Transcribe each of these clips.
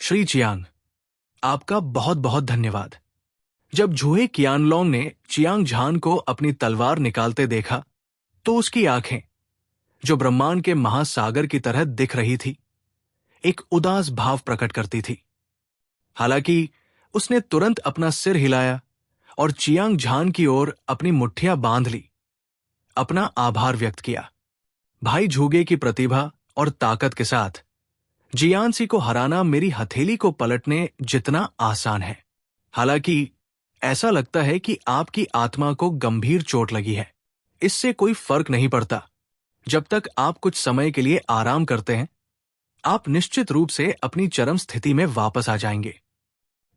Shri Chiang, आपका बहुत बहुत धन्यवाद। जब झुए qianlong ने चियांग झान को अपनी तलवार निकालते देखा तो उसकी आंखें, जो ब्रह्मांड के महासागर की तरह दिख रही थी, एक उदास भाव प्रकट करती थी। हालांकि उसने तुरंत अपना सिर हिलाया और चियांग झान की ओर अपनी मुट्ठियां बांध ली, अपना आभार व्यक्त किया। भाई झूगे की प्रतिभा और ताकत के साथ जियांसी को हराना मेरी हथेली को पलटने जितना आसान है। हालांकि ऐसा लगता है कि आपकी आत्मा को गंभीर चोट लगी है। इससे कोई फर्क नहीं पड़ता। जब तक आप कुछ समय के लिए आराम करते हैं, आप निश्चित रूप से अपनी चरम स्थिति में वापस आ जाएंगे।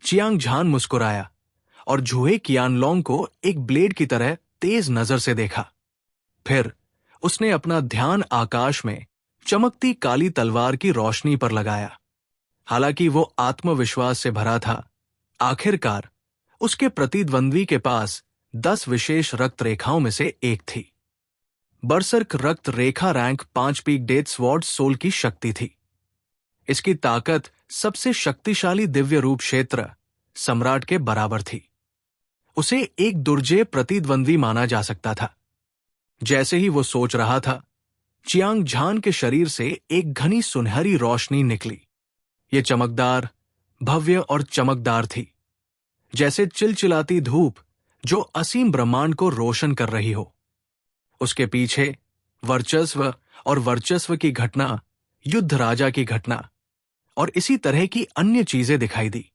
चियांग झान मुस्कुराया और झुए qianlong को एक ब्लेड की तरह तेज नजर से देखा। फिर उसने अपना ध्यान आकाश में चमकती काली तलवार की रोशनी पर लगाया। हालांकि वो आत्मविश्वास से भरा था। आखिरकार उसके प्रतिद्वंद्वी के पास 10 विशेष रक्त रेखाओं में से एक थी। बरसर्क रक्त रेखा rank 5 peak death sword soul की शक्ति थी। इसकी ताकत सबसे शक्तिशाली दिव्य रूप क्षेत्र सम्राट के बराबर थी। उसे एक दुर्जेय प्रतिद्वंद्वी माना जा सकता था। जैसे ही वो सोच रहा था, चियांग झान के शरीर से एक घनी सुनहरी रोशनी निकली। ये चमकदार, भव्य और चमकदार थी, जैसे चिलचिलाती धूप जो असीम ब्रह्मांड को रोशन कर रही हो। उसके पीछे वर्चस्व और वर्चस्व की घटना, युद्ध राजा की घटना और इसी तरह की अन्य चीजें दिखाई दी।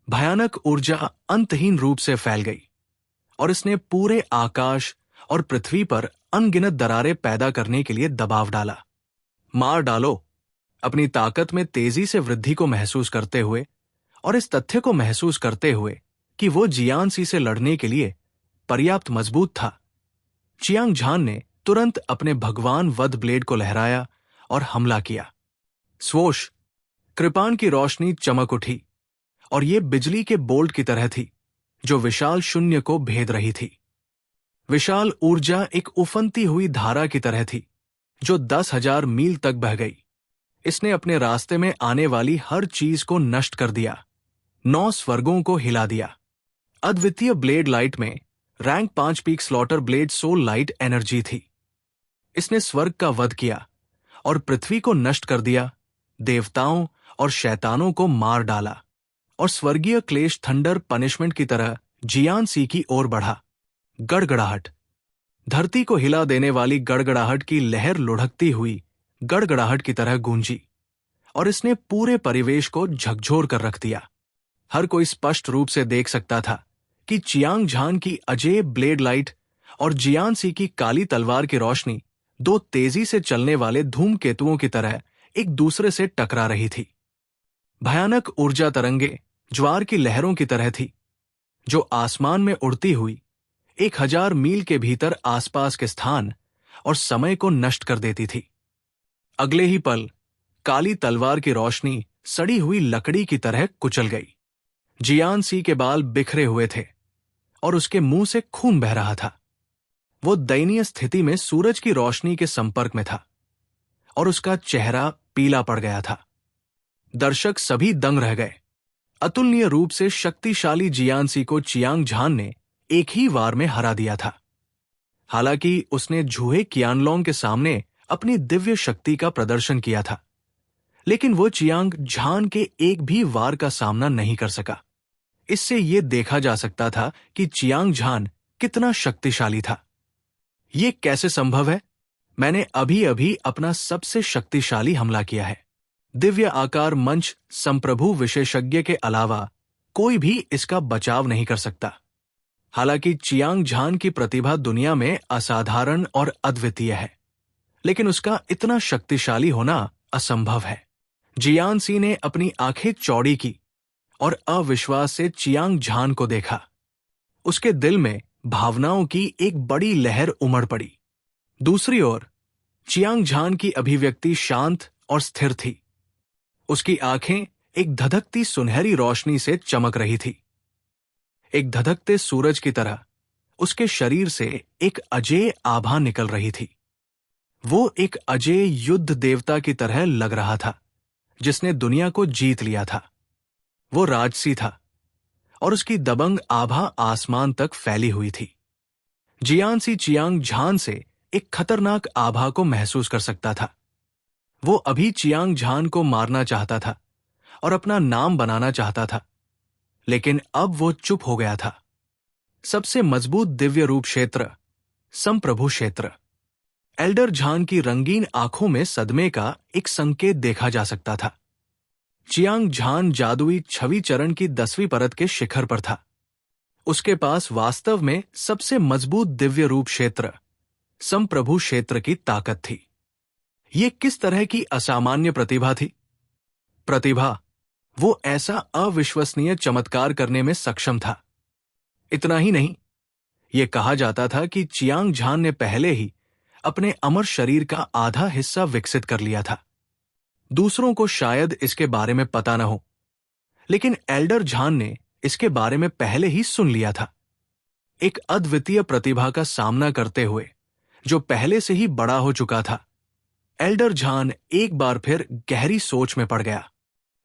भयानक ऊर्जा अंतहीन रूप से फैल गई और इसने पूरे आकाश और पृथ्वी पर अनगिनत दरारें पैदा करने के लिए दबाव डाला। मार डालो। अपनी ताकत में तेजी से वृद्धि को महसूस करते हुए और इस तथ्य को महसूस करते हुए कि वो जियांसी से लड़ने के लिए पर्याप्त मजबूत था, चियांग झान ने तुरंत अपने भगवान वध ब्लेड को लहराया और हमला किया। स्वोश! कृपाण की रोशनी चमक उठी और ये बिजली के बोल्ट की तरह थी जो विशाल शून्य को भेद रही थी। विशाल ऊर्जा एक उफनती हुई धारा की तरह थी जो 10,000 मील तक बह गई। इसने अपने रास्ते में आने वाली हर चीज को नष्ट कर दिया, 9 स्वर्गों को हिला दिया। अद्वितीय ब्लेड लाइट में rank 5 peak slaughter blade soul light energy थी। इसने स्वर्ग का वध किया और पृथ्वी को नष्ट कर दिया, देवताओं और शैतानों को मार डाला और स्वर्गीय क्लेश थंडर पनिशमेंट की तरह जियांसी की ओर बढ़ा। गड़गड़ाहट! धरती को हिला देने वाली गड़गड़ाहट की लहर लुढ़कती हुई गड़गड़ाहट की तरह गूंजी और इसने पूरे परिवेश को झकझोर कर रख दिया। हर कोई स्पष्ट रूप से देख सकता था कि चियांग झान की अजेय ब्लेड लाइट और जियांसी की काली तलवार की रोशनी 2 तेजी से चलने वाले धूमकेतुओं की तरह एक दूसरे से टकरा रही थी। भयानक ऊर्जा तरंगे ज्वार की लहरों की तरह थी जो आसमान में उड़ती हुई 1000 मील के भीतर आसपास के स्थान और समय को नष्ट कर देती थी। अगले ही पल काली तलवार की रोशनी सड़ी हुई लकड़ी की तरह कुचल गई। जियांसी के बाल बिखरे हुए थे और उसके मुंह से खून बह रहा था। वो दयनीय स्थिति में सूरज की रोशनी के संपर्क में था और उसका चेहरा पीला पड़ गया था। दर्शक सभी दंग रह गए। अतुलनीय रूप से शक्तिशाली जियांसी को चियांग झान ने एक ही वार में हरा दिया था। हालांकि उसने झुए qianlong के सामने अपनी दिव्य शक्ति का प्रदर्शन किया था, लेकिन वो चियांग झान के एक भी वार का सामना नहीं कर सका। इससे यह देखा जा सकता था कि चियांग झान कितना शक्तिशाली था। ये कैसे संभव है? मैंने अभी अभी अपना सबसे शक्तिशाली हमला किया है। दिव्य आकार मंच संप्रभु विशेषज्ञ के अलावा कोई भी इसका बचाव नहीं कर सकता। हालांकि चियांग झान की प्रतिभा दुनिया में असाधारण और अद्वितीय है, लेकिन उसका इतना शक्तिशाली होना असंभव है। जियांसी ने अपनी आंखें चौड़ी की और अविश्वास से चियांग झान को देखा। उसके दिल में भावनाओं की एक बड़ी लहर उमड़ पड़ी। दूसरी ओर चियांग झान की अभिव्यक्ति शांत और स्थिर थी। उसकी आंखें एक धधकती सुनहरी रोशनी से चमक रही थी। एक धधकते सूरज की तरह उसके शरीर से एक अजेय आभा निकल रही थी। वो एक अजेय युद्ध देवता की तरह लग रहा था जिसने दुनिया को जीत लिया था। वो राजसी था और उसकी दबंग आभा आसमान तक फैली हुई थी। जियान सी चियांग झान से एक खतरनाक आभा को महसूस कर सकता था। वो अभी चियांग झान को मारना चाहता था और अपना नाम बनाना चाहता था, लेकिन अब वो चुप हो गया था। सबसे मजबूत दिव्य रूप क्षेत्र, संप्रभु क्षेत्र। एल्डर झान की रंगीन आंखों में सदमे का एक संकेत देखा जा सकता था। चियांग झान जादुई छवि चरण की 10वीं परत के शिखर पर था। उसके पास वास्तव में सबसे मजबूत दिव्य रूप क्षेत्र, संप्रभु क्षेत्र की ताकत थी। ये किस तरह की असामान्य प्रतिभा थी? प्रतिभा, वो ऐसा अविश्वसनीय चमत्कार करने में सक्षम था। इतना ही नहीं, यह कहा जाता था कि चियांग झान ने पहले ही अपने अमर शरीर का आधा हिस्सा विकसित कर लिया था। दूसरों को शायद इसके बारे में पता न हो, लेकिन एल्डर झान ने इसके बारे में पहले ही सुन लिया था। एक अद्वितीय प्रतिभा का सामना करते हुए, जो पहले से ही बड़ा हो चुका था, एल्डर झान एक बार फिर गहरी सोच में पड़ गया।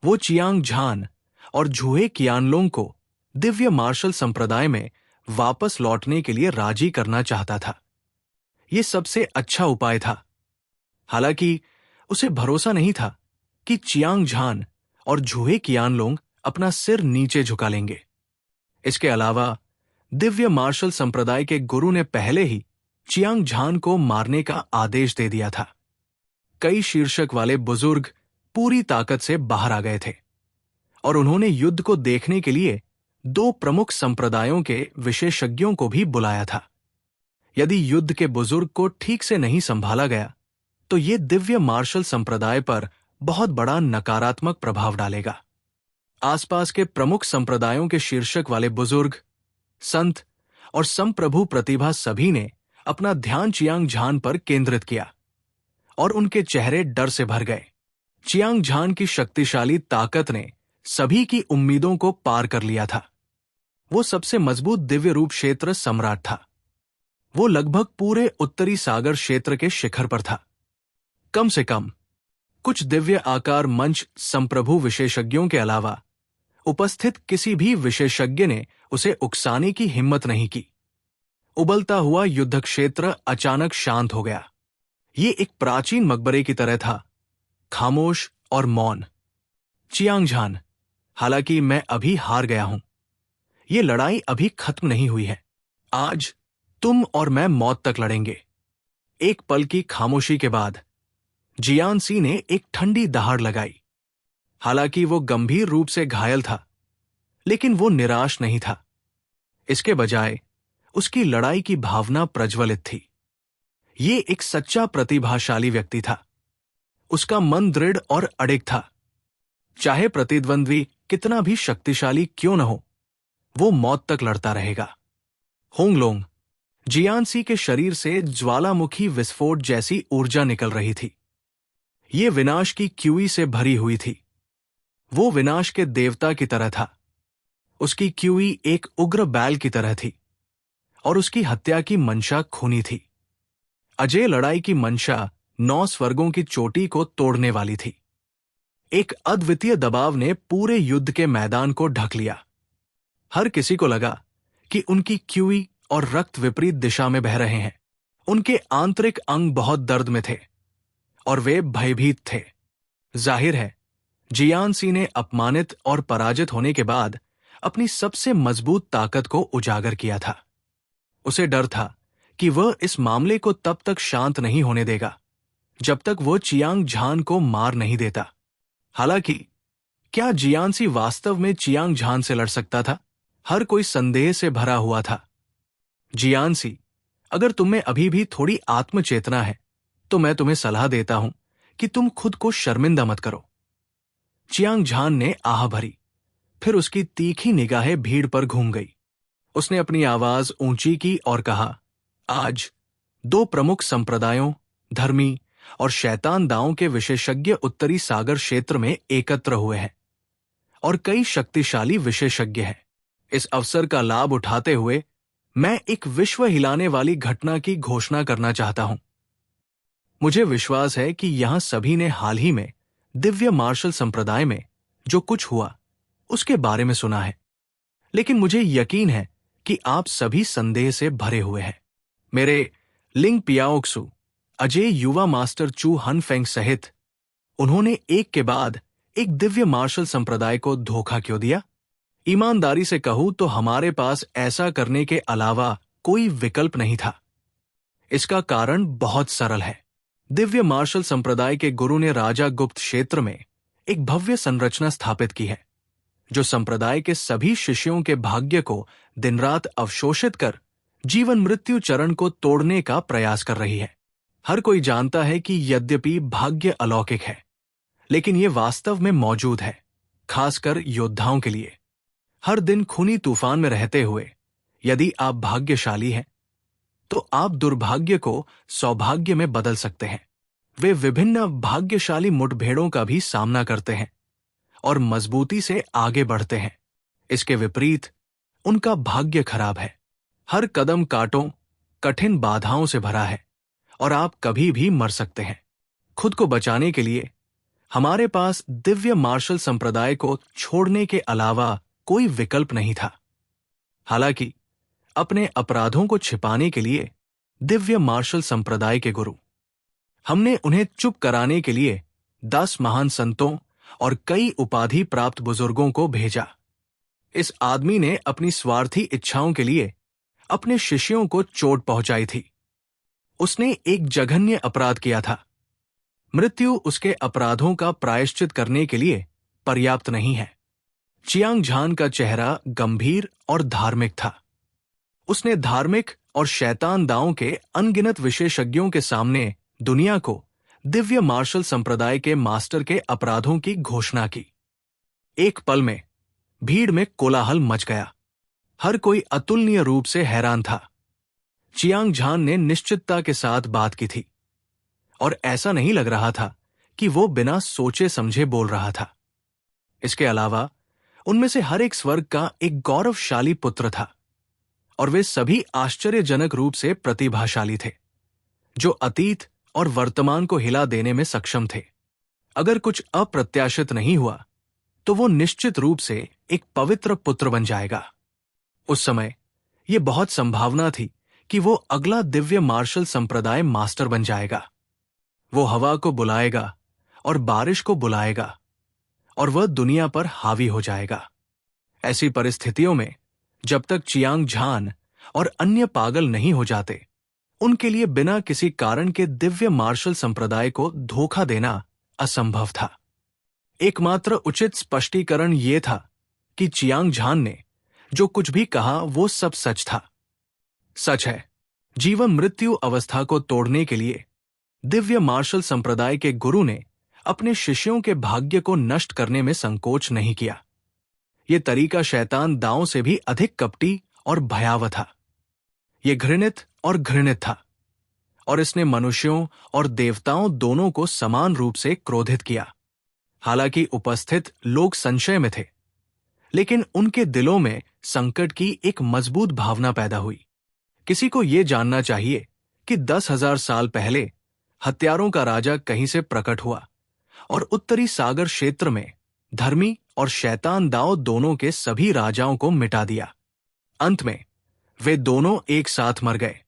वो चियांग झान और झुए कियानलोंग को दिव्य मार्शल संप्रदाय में वापस लौटने के लिए राजी करना चाहता था। यह सबसे अच्छा उपाय था। हालांकि उसे भरोसा नहीं था कि चियांग झान और झुए कियानलोंग अपना सिर नीचे झुका लेंगे। इसके अलावा दिव्य मार्शल संप्रदाय के गुरु ने पहले ही चियांग झान को मारने का आदेश दे दिया था। कई शीर्षक वाले बुजुर्ग पूरी ताकत से बाहर आ गए थे और उन्होंने युद्ध को देखने के लिए 2 प्रमुख संप्रदायों के विशेषज्ञों को भी बुलाया था। यदि युद्ध के बुजुर्ग को ठीक से नहीं संभाला गया तो ये दिव्य मार्शल संप्रदाय पर बहुत बड़ा नकारात्मक प्रभाव डालेगा। आसपास के प्रमुख संप्रदायों के शीर्षक वाले बुजुर्ग, संत और संप्रभु प्रतिभा सभी ने अपना ध्यान चियांग झान पर केंद्रित किया और उनके चेहरे डर से भर गए। चियांग झान की शक्तिशाली ताकत ने सभी की उम्मीदों को पार कर लिया था। वो सबसे मजबूत दिव्य रूप क्षेत्र सम्राट था। वो लगभग पूरे उत्तरी सागर क्षेत्र के शिखर पर था। कम से कम कुछ दिव्य आकार मंच संप्रभु विशेषज्ञों के अलावा उपस्थित किसी भी विशेषज्ञ ने उसे उकसाने की हिम्मत नहीं की। उबलता हुआ युद्ध क्षेत्र अचानक शांत हो गया। ये एक प्राचीन मकबरे की तरह था, खामोश और मौन। चियांग झान, हालांकि मैं अभी हार गया हूं। ये लड़ाई अभी खत्म नहीं हुई है। आज तुम और मैं मौत तक लड़ेंगे। एक पल की खामोशी के बाद जियान सी ने एक ठंडी दहाड़ लगाई। हालांकि वो गंभीर रूप से घायल था, लेकिन वो निराश नहीं था। इसके बजाय उसकी लड़ाई की भावना प्रज्वलित थी। ये एक सच्चा प्रतिभाशाली व्यक्ति था। उसका मन दृढ़ और अडिग था। चाहे प्रतिद्वंद्वी कितना भी शक्तिशाली क्यों न हो, वो मौत तक लड़ता रहेगा। होंगलोंग, जियान सी के शरीर से ज्वालामुखी विस्फोट जैसी ऊर्जा निकल रही थी। ये विनाश की क्यूई से भरी हुई थी। वो विनाश के देवता की तरह था। उसकी क्यूई एक उग्र बैल की तरह थी और उसकी हत्या की मंशा खूनी थी। अजय लड़ाई की मंशा 9 स्वर्गों की चोटी को तोड़ने वाली थी। एक अद्वितीय दबाव ने पूरे युद्ध के मैदान को ढक लिया। हर किसी को लगा कि उनकी क्यूई और रक्त विपरीत दिशा में बह रहे हैं। उनके आंतरिक अंग बहुत दर्द में थे और वे भयभीत थे। जाहिर है, जियान सी ने अपमानित और पराजित होने के बाद अपनी सबसे मजबूत ताकत को उजागर किया था। उसे डर था कि वह इस मामले को तब तक शांत नहीं होने देगा जब तक वो चियांग झान को मार नहीं देता। हालांकि क्या जियान सी वास्तव में चियांग झान से लड़ सकता था? हर कोई संदेह से भरा हुआ था। जियान सी, अगर तुम में अभी भी थोड़ी आत्मचेतना है तो मैं तुम्हें सलाह देता हूं कि तुम खुद को शर्मिंदा मत करो। चियांग झान ने आह भरी, फिर उसकी तीखी निगाहें भीड़ पर घूम गई। उसने अपनी आवाज ऊंची की और कहा, आज 2 प्रमुख संप्रदायों, धर्मी और शैतान दांवों के विशेषज्ञ उत्तरी सागर क्षेत्र में एकत्र हुए हैं और कई शक्तिशाली विशेषज्ञ हैं। इस अवसर का लाभ उठाते हुए मैं एक विश्व हिलाने वाली घटना की घोषणा करना चाहता हूं। मुझे विश्वास है कि यहां सभी ने हाल ही में दिव्य मार्शल संप्रदाय में जो कुछ हुआ उसके बारे में सुना है, लेकिन मुझे यकीन है कि आप सभी संदेह से भरे हुए हैं। मेरे लिंग पियाओक्सु, अजय युवा मास्टर चू हनफेंग सहित उन्होंने एक के बाद एक दिव्य मार्शल संप्रदाय को धोखा क्यों दिया? ईमानदारी से कहूं तो हमारे पास ऐसा करने के अलावा कोई विकल्प नहीं था। इसका कारण बहुत सरल है। दिव्य मार्शल संप्रदाय के गुरु ने राजा गुप्त क्षेत्र में एक भव्य संरचना स्थापित की है, जो संप्रदाय के सभी शिष्यों के भाग्य को दिन रात अवशोषित कर जीवन मृत्यु चरण को तोड़ने का प्रयास कर रही है। हर कोई जानता है कि यद्यपि भाग्य अलौकिक है, लेकिन यह वास्तव में मौजूद है, खासकर योद्धाओं के लिए। हर दिन खूनी तूफान में रहते हुए यदि आप भाग्यशाली हैं, तो आप दुर्भाग्य को सौभाग्य में बदल सकते हैं। वे विभिन्न भाग्यशाली मुठभेड़ों का भी सामना करते हैं और मजबूती से आगे बढ़ते हैं। इसके विपरीत उनका भाग्य खराब है। हर कदम कांटों, कठिन बाधाओं से भरा है और आप कभी भी मर सकते हैं। खुद को बचाने के लिए हमारे पास दिव्य मार्शल संप्रदाय को छोड़ने के अलावा कोई विकल्प नहीं था। हालांकि अपने अपराधों को छिपाने के लिए दिव्य मार्शल संप्रदाय के गुरु, हमने उन्हें चुप कराने के लिए 10 महान संतों और कई उपाधि प्राप्त बुजुर्गों को भेजा। इस आदमी ने अपनी स्वार्थी इच्छाओं के लिए अपने शिष्यों को चोट पहुंचाई थी। उसने एक जघन्य अपराध किया था। मृत्यु उसके अपराधों का प्रायश्चित करने के लिए पर्याप्त नहीं है। चियांग झान का चेहरा गंभीर और धार्मिक था। उसने धार्मिक और शैतान दांव के अनगिनत विशेषज्ञों के सामने दुनिया को दिव्य मार्शल संप्रदाय के मास्टर के अपराधों की घोषणा की। एक पल में भीड़ में कोलाहल मच गया। हर कोई अतुलनीय रूप से हैरान था। चियांग झान ने निश्चितता के साथ बात की थी और ऐसा नहीं लग रहा था कि वो बिना सोचे समझे बोल रहा था। इसके अलावा उनमें से हर एक स्वर्ग का एक गौरवशाली पुत्र था और वे सभी आश्चर्यजनक रूप से प्रतिभाशाली थे, जो अतीत और वर्तमान को हिला देने में सक्षम थे। अगर कुछ अप्रत्याशित नहीं हुआ तो वो निश्चित रूप से एक पवित्र पुत्र बन जाएगा। उस समय यह बहुत संभावना थी कि वो अगला दिव्य मार्शल संप्रदाय मास्टर बन जाएगा। वो हवा को बुलाएगा और बारिश को बुलाएगा और वह दुनिया पर हावी हो जाएगा। ऐसी परिस्थितियों में जब तक चियांग झान और अन्य पागल नहीं हो जाते, उनके लिए बिना किसी कारण के दिव्य मार्शल संप्रदाय को धोखा देना असंभव था। एकमात्र उचित स्पष्टीकरण यह था कि चियांग झान ने जो कुछ भी कहा वो सब सच था। सच है, जीवन मृत्यु अवस्था को तोड़ने के लिए दिव्य मार्शल संप्रदाय के गुरु ने अपने शिष्यों के भाग्य को नष्ट करने में संकोच नहीं किया। यह तरीका शैतान दांव से भी अधिक कपटी और भयावह था। यह घृणित और घृणित था और इसने मनुष्यों और देवताओं दोनों को समान रूप से क्रोधित किया। हालांकि उपस्थित लोग संशय में थे, लेकिन उनके दिलों में संकट की एक मजबूत भावना पैदा हुई। किसी को यह जानना चाहिए कि 10,000 साल पहले हत्यारों का राजा कहीं से प्रकट हुआ और उत्तरी सागर क्षेत्र में धर्मी और शैतान दांव दोनों के सभी राजाओं को मिटा दिया। अंत में वे दोनों एक साथ मर गए,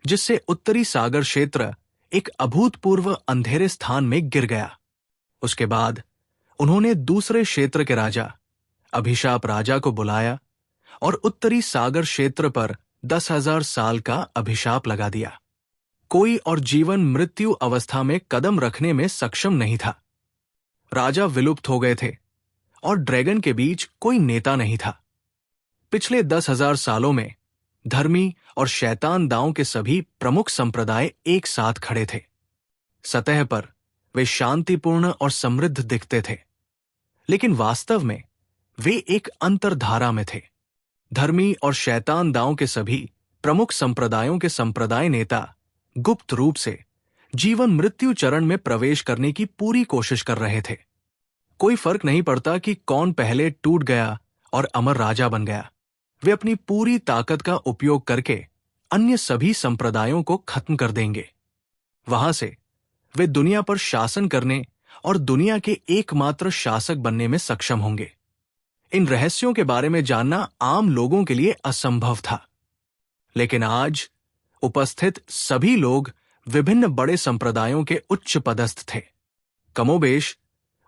जिससे उत्तरी सागर क्षेत्र एक अभूतपूर्व अंधेरे स्थान में गिर गया। उसके बाद उन्होंने दूसरे क्षेत्र के राजा अभिशाप राजा को बुलाया और उत्तरी सागर क्षेत्र पर 10,000 साल का अभिशाप लगा दिया। कोई और जीवन मृत्यु अवस्था में कदम रखने में सक्षम नहीं था। राजा विलुप्त हो गए थे और ड्रैगन के बीच कोई नेता नहीं था। पिछले 10,000 सालों में धर्मी और शैतान दांव के सभी प्रमुख संप्रदाय एक साथ खड़े थे। सतह पर वे शांतिपूर्ण और समृद्ध दिखते थे, लेकिन वास्तव में वे एक अंतर्धारा में थे। धर्मी और शैतान दांव के सभी प्रमुख संप्रदायों के संप्रदाय नेता गुप्त रूप से जीवन मृत्यु चरण में प्रवेश करने की पूरी कोशिश कर रहे थे। कोई फर्क नहीं पड़ता कि कौन पहले टूट गया और अमर राजा बन गया। वे अपनी पूरी ताकत का उपयोग करके अन्य सभी संप्रदायों को खत्म कर देंगे। वहां से वे दुनिया पर शासन करने और दुनिया के एकमात्र शासक बनने में सक्षम होंगे। इन रहस्यों के बारे में जानना आम लोगों के लिए असंभव था। लेकिन आज उपस्थित सभी लोग विभिन्न बड़े संप्रदायों के उच्च पदस्थ थे। कमोबेश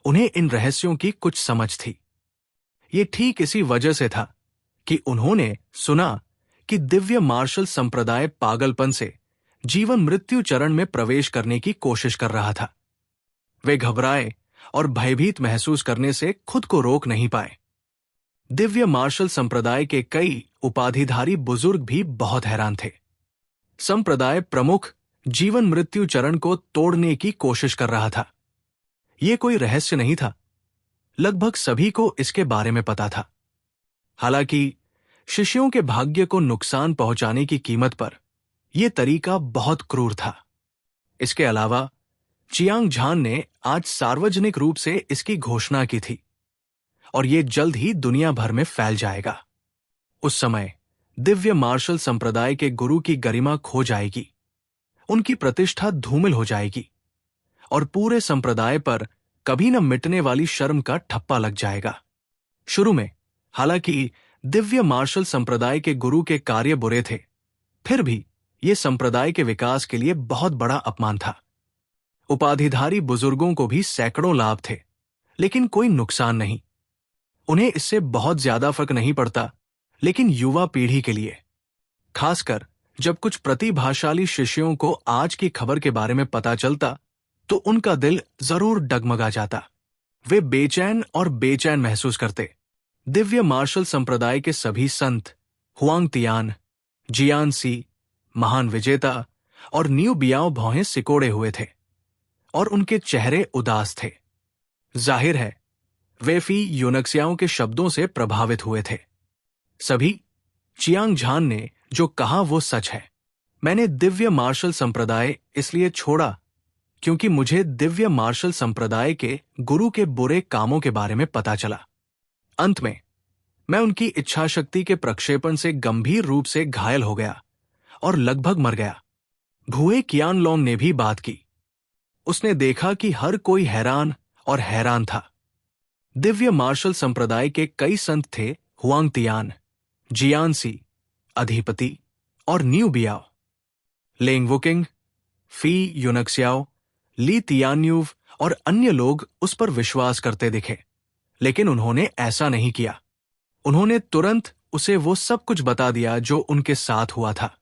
उन्हें इन रहस्यों की कुछ समझ थी। ये ठीक इसी वजह से था कि उन्होंने सुना कि दिव्य मार्शल संप्रदाय पागलपन से जीवन मृत्यु चरण में प्रवेश करने की कोशिश कर रहा था। वे घबराए और भयभीत महसूस करने से खुद को रोक नहीं पाए। दिव्य मार्शल संप्रदाय के कई उपाधिधारी बुजुर्ग भी बहुत हैरान थे। संप्रदाय प्रमुख जीवन मृत्यु चरण को तोड़ने की कोशिश कर रहा था। यह कोई रहस्य नहीं था। लगभग सभी को इसके बारे में पता था। हालांकि शिष्यों के भाग्य को नुकसान पहुंचाने की कीमत पर यह तरीका बहुत क्रूर था। इसके अलावा चियांग झान ने आज सार्वजनिक रूप से इसकी घोषणा की थी और यह जल्द ही दुनिया भर में फैल जाएगा। उस समय दिव्य मार्शल संप्रदाय के गुरु की गरिमा खो जाएगी, उनकी प्रतिष्ठा धूमिल हो जाएगी और पूरे संप्रदाय पर कभी न मिटने वाली शर्म का ठप्पा लग जाएगा। शुरू में हालांकि दिव्य मार्शल संप्रदाय के गुरु के कार्य बुरे थे, फिर भी यह संप्रदाय के विकास के लिए बहुत बड़ा अपमान था। उपाधिधारी बुजुर्गों को भी सैकड़ों लाभ थे, लेकिन कोई नुकसान नहीं। उन्हें इससे बहुत ज्यादा फर्क नहीं पड़ता, लेकिन युवा पीढ़ी के लिए, खासकर जब कुछ प्रतिभाशाली शिष्यों को आज की खबर के बारे में पता चलता, तो उनका दिल जरूर डगमगा जाता। वे बेचैन और बेचैन महसूस करते। दिव्य मार्शल संप्रदाय के सभी संत हुआंग तियान, जियान सी, महान विजेता और न्यू बियाओ भौहें सिकोड़े हुए थे और उनके चेहरे उदास थे। जाहिर है वे फी यूनक्सियाओं के शब्दों से प्रभावित हुए थे। सभी चियांग झान ने जो कहा वो सच है। मैंने दिव्य मार्शल संप्रदाय इसलिए छोड़ा क्योंकि मुझे दिव्य मार्शल संप्रदाय के गुरु के बुरे कामों के बारे में पता चला। अंत में मैं उनकी इच्छाशक्ति के प्रक्षेपण से गंभीर रूप से घायल हो गया और लगभग मर गया। भुए कियानलोंग ने भी बात की। उसने देखा कि हर कोई हैरान और हैरान था। दिव्य मार्शल संप्रदाय के कई संत थे हुआंग तियान, जियान सी, अधिपति और न्यू बियाओ। लेंग वुकिंग, फी यूनक्सियाओ, ली तियान्यूव और अन्य लोग उस पर विश्वास करते दिखे, लेकिन उन्होंने ऐसा नहीं किया। उन्होंने तुरंत उसे वो सब कुछ बता दिया जो उनके साथ हुआ था।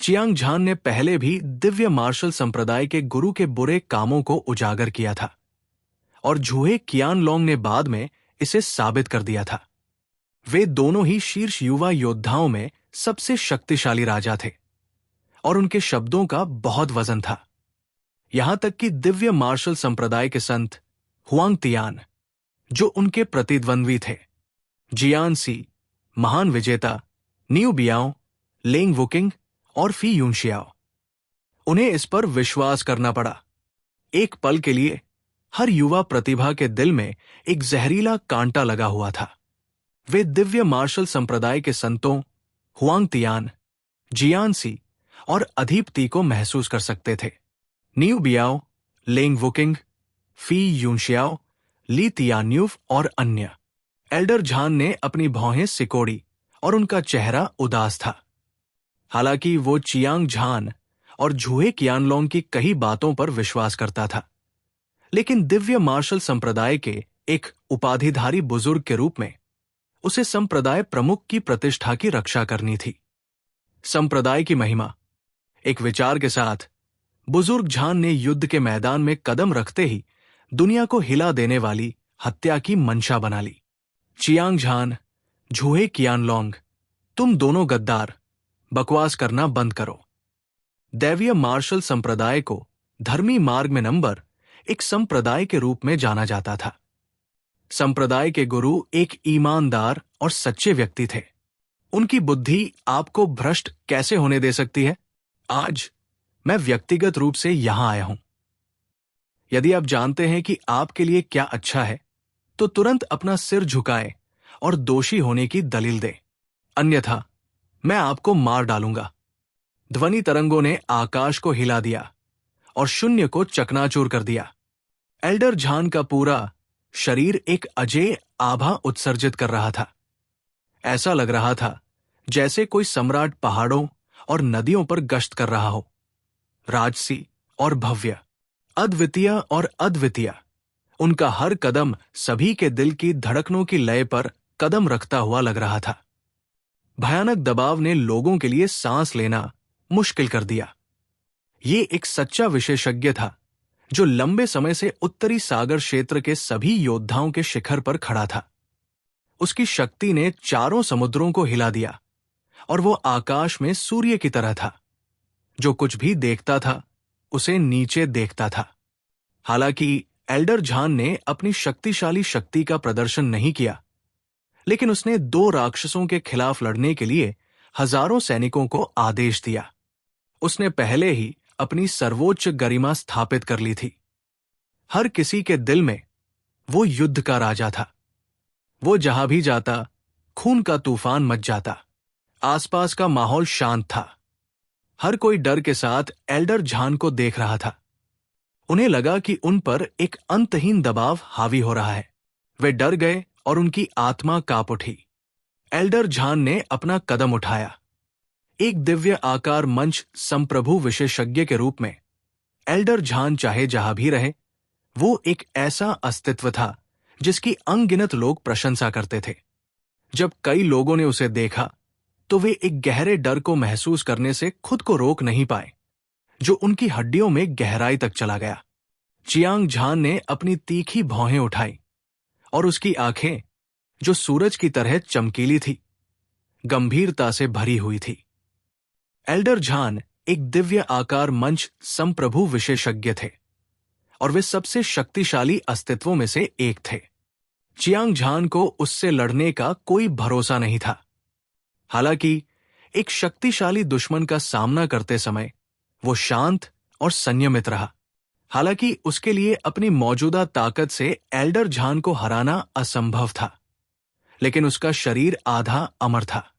चियांग झान ने पहले भी दिव्य मार्शल संप्रदाय के गुरु के बुरे कामों को उजागर किया था और झुए कियानलोंग ने बाद में इसे साबित कर दिया था। वे दोनों ही शीर्ष युवा योद्धाओं में सबसे शक्तिशाली राजा थे और उनके शब्दों का बहुत वजन था। यहां तक कि दिव्य मार्शल संप्रदाय के संत हुआंग तियान, जो उनके प्रतिद्वंद्वी थे, जियान सी, महान विजेता, न्यू बियाओ, लेंग वुकिंग और फी यूनशियाओ, उन्हें इस पर विश्वास करना पड़ा। एक पल के लिए हर युवा प्रतिभा के दिल में एक जहरीला कांटा लगा हुआ था। वे दिव्य मार्शल संप्रदाय के संतों हुआंग तियान, जियान सी और अधिपति को महसूस कर सकते थे। न्यू बियाओ, लेंग वुकिंग, फी यूनशियाओ, ली तियान्यूव और अन्य। एल्डर झान ने अपनी भौहें सिकोड़ी और उनका चेहरा उदास था। हालांकि वो चियांग झान और झुए कियानलोंग की कई बातों पर विश्वास करता था, लेकिन दिव्य मार्शल संप्रदाय के एक उपाधिधारी बुजुर्ग के रूप में उसे संप्रदाय प्रमुख की प्रतिष्ठा की रक्षा करनी थी। संप्रदाय की महिमा, एक विचार के साथ बुजुर्ग झान ने युद्ध के मैदान में कदम रखते ही दुनिया को हिला देने वाली हत्या की मंशा बना ली। चियांग झान, झुए कियानलोंग, तुम दोनों गद्दार, बकवास करना बंद करो। दैवीय मार्शल संप्रदाय को धर्मी मार्ग में नंबर एक संप्रदाय के रूप में जाना जाता था। संप्रदाय के गुरु एक ईमानदार और सच्चे व्यक्ति थे। उनकी बुद्धि आपको भ्रष्ट कैसे होने दे सकती है? आज मैं व्यक्तिगत रूप से यहां आया हूं। यदि आप जानते हैं कि आपके लिए क्या अच्छा है, तो तुरंत अपना सिर झुकाएं और दोषी होने की दलील दें, अन्यथा मैं आपको मार डालूंगा। ध्वनि तरंगों ने आकाश को हिला दिया और शून्य को चकनाचूर कर दिया। एल्डर झान का पूरा शरीर एक अजेय आभा उत्सर्जित कर रहा था। ऐसा लग रहा था जैसे कोई सम्राट पहाड़ों और नदियों पर गश्त कर रहा हो। राजसी और भव्य, अद्वितीय और अद्वितीय, उनका हर कदम सभी के दिल की धड़कनों की लय पर कदम रखता हुआ लग रहा था। भयानक दबाव ने लोगों के लिए सांस लेना मुश्किल कर दिया। ये एक सच्चा विशेषज्ञ था जो लंबे समय से उत्तरी सागर क्षेत्र के सभी योद्धाओं के शिखर पर खड़ा था। उसकी शक्ति ने चारों समुद्रों को हिला दिया और वो आकाश में सूर्य की तरह था। जो कुछ भी देखता था उसे नीचे देखता था। हालांकि एल्डर झान ने अपनी शक्तिशाली शक्ति का प्रदर्शन नहीं किया, लेकिन उसने 2 राक्षसों के खिलाफ लड़ने के लिए हजारों सैनिकों को आदेश दिया। उसने पहले ही अपनी सर्वोच्च गरिमा स्थापित कर ली थी। हर किसी के दिल में वो युद्ध का राजा था। वो जहां भी जाता खून का तूफान मच जाता। आसपास का माहौल शांत था। हर कोई डर के साथ एल्डर झान को देख रहा था। उन्हें लगा कि उन पर एक अंतहीन दबाव हावी हो रहा है। वे डर गए और उनकी आत्मा कांप उठी। एल्डर झान ने अपना कदम उठाया। एक दिव्य आकार मंच संप्रभु विशेषज्ञ के रूप में एल्डर झान चाहे जहां भी रहे, वो एक ऐसा अस्तित्व था जिसकी अनगिनत लोग प्रशंसा करते थे। जब कई लोगों ने उसे देखा तो वे एक गहरे डर को महसूस करने से खुद को रोक नहीं पाए, जो उनकी हड्डियों में गहराई तक चला गया। चियांग झान ने अपनी तीखी भौहें उठाई और उसकी आंखें, जो सूरज की तरह चमकीली थी, गंभीरता से भरी हुई थी। एल्डर झान एक दिव्य आकार मंच संप्रभु विशेषज्ञ थे और वे सबसे शक्तिशाली अस्तित्वों में से एक थे। चियांग झान को उससे लड़ने का कोई भरोसा नहीं था। हालांकि एक शक्तिशाली दुश्मन का सामना करते समय वो शांत और संयमित रहा। हालांकि उसके लिए अपनी मौजूदा ताकत से एल्डर झान को हराना असंभव था, लेकिन उसका शरीर आधा अमर था।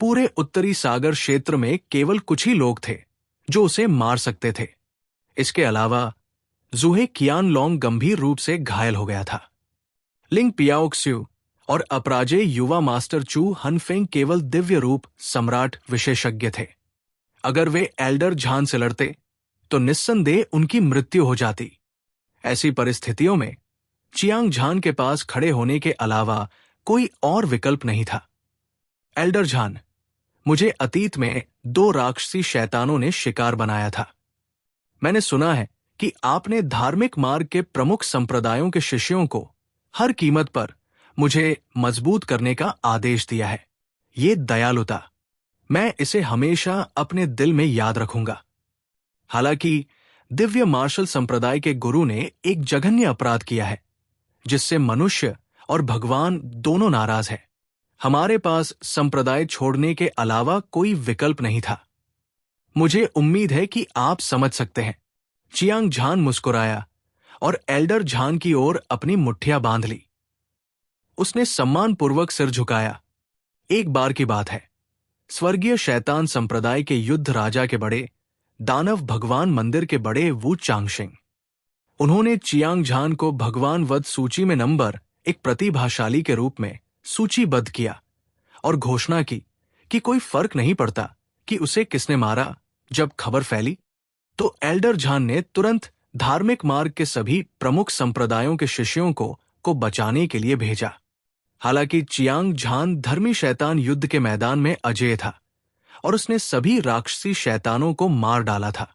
पूरे उत्तरी सागर क्षेत्र में केवल कुछ ही लोग थे जो उसे मार सकते थे। इसके अलावा जुहे कियानलोंग गंभीर रूप से घायल हो गया था। लिंग पियाओक्स्यू और अपराजेय युवा मास्टर चू हनफेंग केवल दिव्य रूप सम्राट विशेषज्ञ थे। अगर वे एल्डर झान से लड़ते तो निस्संदेह उनकी मृत्यु हो जाती। ऐसी परिस्थितियों में चियांग झान के पास खड़े होने के अलावा कोई और विकल्प नहीं था। एल्डर झान, मुझे अतीत में 2 राक्षसी शैतानों ने शिकार बनाया था। मैंने सुना है कि आपने धार्मिक मार्ग के प्रमुख संप्रदायों के शिष्यों को हर कीमत पर मुझे मजबूत करने का आदेश दिया है। ये दयालुता, मैं इसे हमेशा अपने दिल में याद रखूंगा। हालांकि दिव्य मार्शल संप्रदाय के गुरु ने एक जघन्य अपराध किया है जिससे मनुष्य और भगवान दोनों नाराज हैं। हमारे पास संप्रदाय छोड़ने के अलावा कोई विकल्प नहीं था। मुझे उम्मीद है कि आप समझ सकते हैं। चियांग झान मुस्कुराया और एल्डर झान की ओर अपनी मुट्ठियां बांध ली। उसने सम्मानपूर्वक सिर झुकाया। एक बार की बात है, स्वर्गीय शैतान संप्रदाय के युद्ध राजा के बड़े, दानव भगवान मंदिर के बड़े वू चांगशिंग, उन्होंने चियांग झान को भगवान वध सूची में नंबर 1 प्रतिभाशाली के रूप में सूचीबद्ध किया और घोषणा की कि कोई फर्क नहीं पड़ता कि उसे किसने मारा। जब खबर फैली तो एल्डर झान ने तुरंत धार्मिक मार्ग के सभी प्रमुख संप्रदायों के शिष्यों को बचाने के लिए भेजा। हालांकि चियांग झान धर्मी शैतान युद्ध के मैदान में अजेय था और उसने सभी राक्षसी शैतानों को मार डाला था।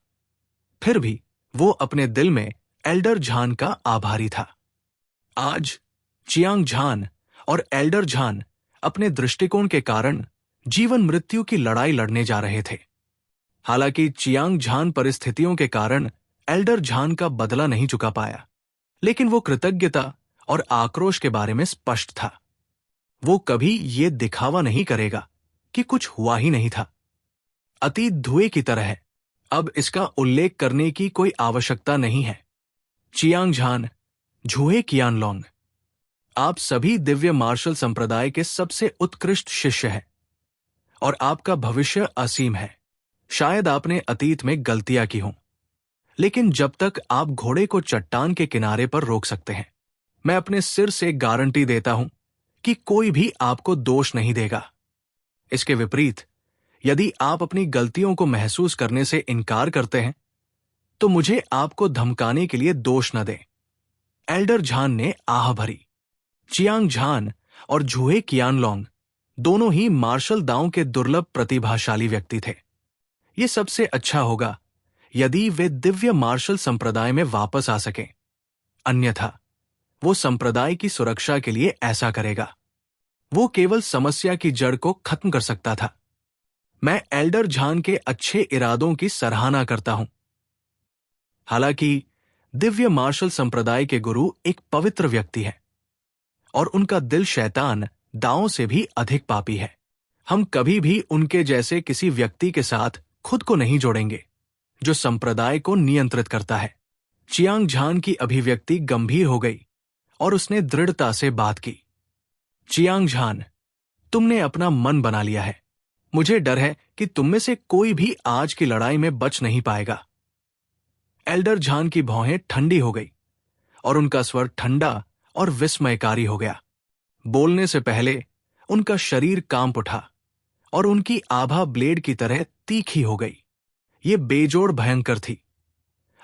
फिर भी वो अपने दिल में एल्डर झान का आभारी था। आज चियांग झान और एल्डर झान अपने दृष्टिकोण के कारण जीवन मृत्यु की लड़ाई लड़ने जा रहे थे। हालांकि चियांग झान परिस्थितियों के कारण एल्डर झान का बदला नहीं चुका पाया, लेकिन वो कृतज्ञता और आक्रोश के बारे में स्पष्ट था। वो कभी ये दिखावा नहीं करेगा कि कुछ हुआ ही नहीं था। अतीत धुएं की तरह है, अब इसका उल्लेख करने की कोई आवश्यकता नहीं है। चियांग झान, झुए कियानलोंग, आप सभी दिव्य मार्शल संप्रदाय के सबसे उत्कृष्ट शिष्य हैं और आपका भविष्य असीम है। शायद आपने अतीत में गलतियां की हों, लेकिन जब तक आप घोड़े को चट्टान के किनारे पर रोक सकते हैं, मैं अपने सिर से गारंटी देता हूं कि कोई भी आपको दोष नहीं देगा। इसके विपरीत, यदि आप अपनी गलतियों को महसूस करने से इनकार करते हैं, तो मुझे आपको धमकाने के लिए दोष न दें। एल्डर झान ने आह भरी। चियांग झान और झुए कियानलोंग दोनों ही मार्शल दांव के दुर्लभ प्रतिभाशाली व्यक्ति थे। ये सबसे अच्छा होगा यदि वे दिव्य मार्शल संप्रदाय में वापस आ सकें, अन्यथा वो संप्रदाय की सुरक्षा के लिए ऐसा करेगा। वो केवल समस्या की जड़ को खत्म कर सकता था। मैं एल्डर झान के अच्छे इरादों की सराहना करता हूं। हालांकि दिव्य मार्शल संप्रदाय के गुरु एक पवित्र व्यक्ति है और उनका दिल शैतान दांव से भी अधिक पापी है। हम कभी भी उनके जैसे किसी व्यक्ति के साथ खुद को नहीं जोड़ेंगे जो संप्रदाय को नियंत्रित करता है। चियांग झान की अभिव्यक्ति गंभीर हो गई और उसने दृढ़ता से बात की। चियांग झान, तुमने अपना मन बना लिया है। मुझे डर है कि तुम में से कोई भी आज की लड़ाई में बच नहीं पाएगा। एल्डर झान की भौहें ठंडी हो गई और उनका स्वर ठंडा और विस्मयकारी हो गया। बोलने से पहले उनका शरीर कांप उठा और उनकी आभा ब्लेड की तरह तीखी हो गई। ये बेजोड़ भयंकर थी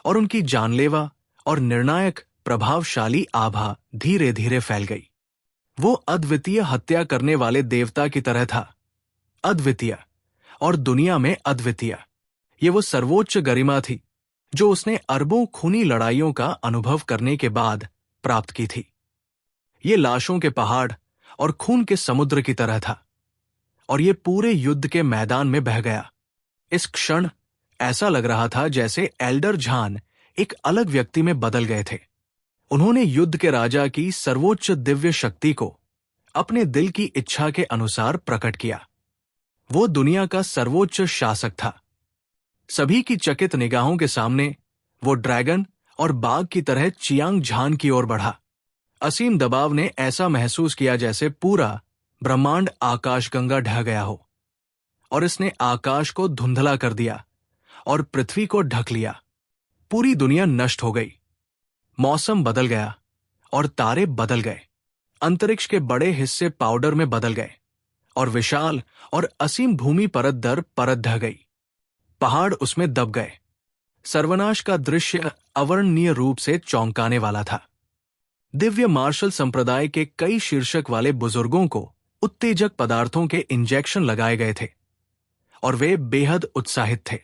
और उनकी जानलेवा और निर्णायक प्रभावशाली आभा धीरे धीरे फैल गई। वो अद्वितीय हत्या करने वाले देवता की तरह था, अद्वितीय और दुनिया में अद्वितीय। ये वो सर्वोच्च गरिमा थी जो उसने अरबों खूनी लड़ाइयों का अनुभव करने के बाद प्राप्त की थी। ये लाशों के पहाड़ और खून के समुद्र की तरह था और ये पूरे युद्ध के मैदान में बह गया। इस क्षण ऐसा लग रहा था जैसे एल्डर झान एक अलग व्यक्ति में बदल गए थे। उन्होंने युद्ध के राजा की सर्वोच्च दिव्य शक्ति को अपने दिल की इच्छा के अनुसार प्रकट किया। वो दुनिया का सर्वोच्च शासक था। सभी की चकित निगाहों के सामने वो ड्रैगन और बाघ की तरह चियांग झान की ओर बढ़ा। असीम दबाव ने ऐसा महसूस किया जैसे पूरा ब्रह्मांड आकाशगंगा ढह गया हो और इसने आकाश को धुंधला कर दिया और पृथ्वी को ढक लिया। पूरी दुनिया नष्ट हो गई। मौसम बदल गया और तारे बदल गए। अंतरिक्ष के बड़े हिस्से पाउडर में बदल गए और विशाल और असीम भूमि परत दर परत ढह गई। पहाड़ उसमें दब गए। सर्वनाश का दृश्य अवर्णनीय रूप से चौंकाने वाला था। दिव्य मार्शल संप्रदाय के कई शीर्षक वाले बुजुर्गों को उत्तेजक पदार्थों के इंजेक्शन लगाए गए थे और वे बेहद उत्साहित थे।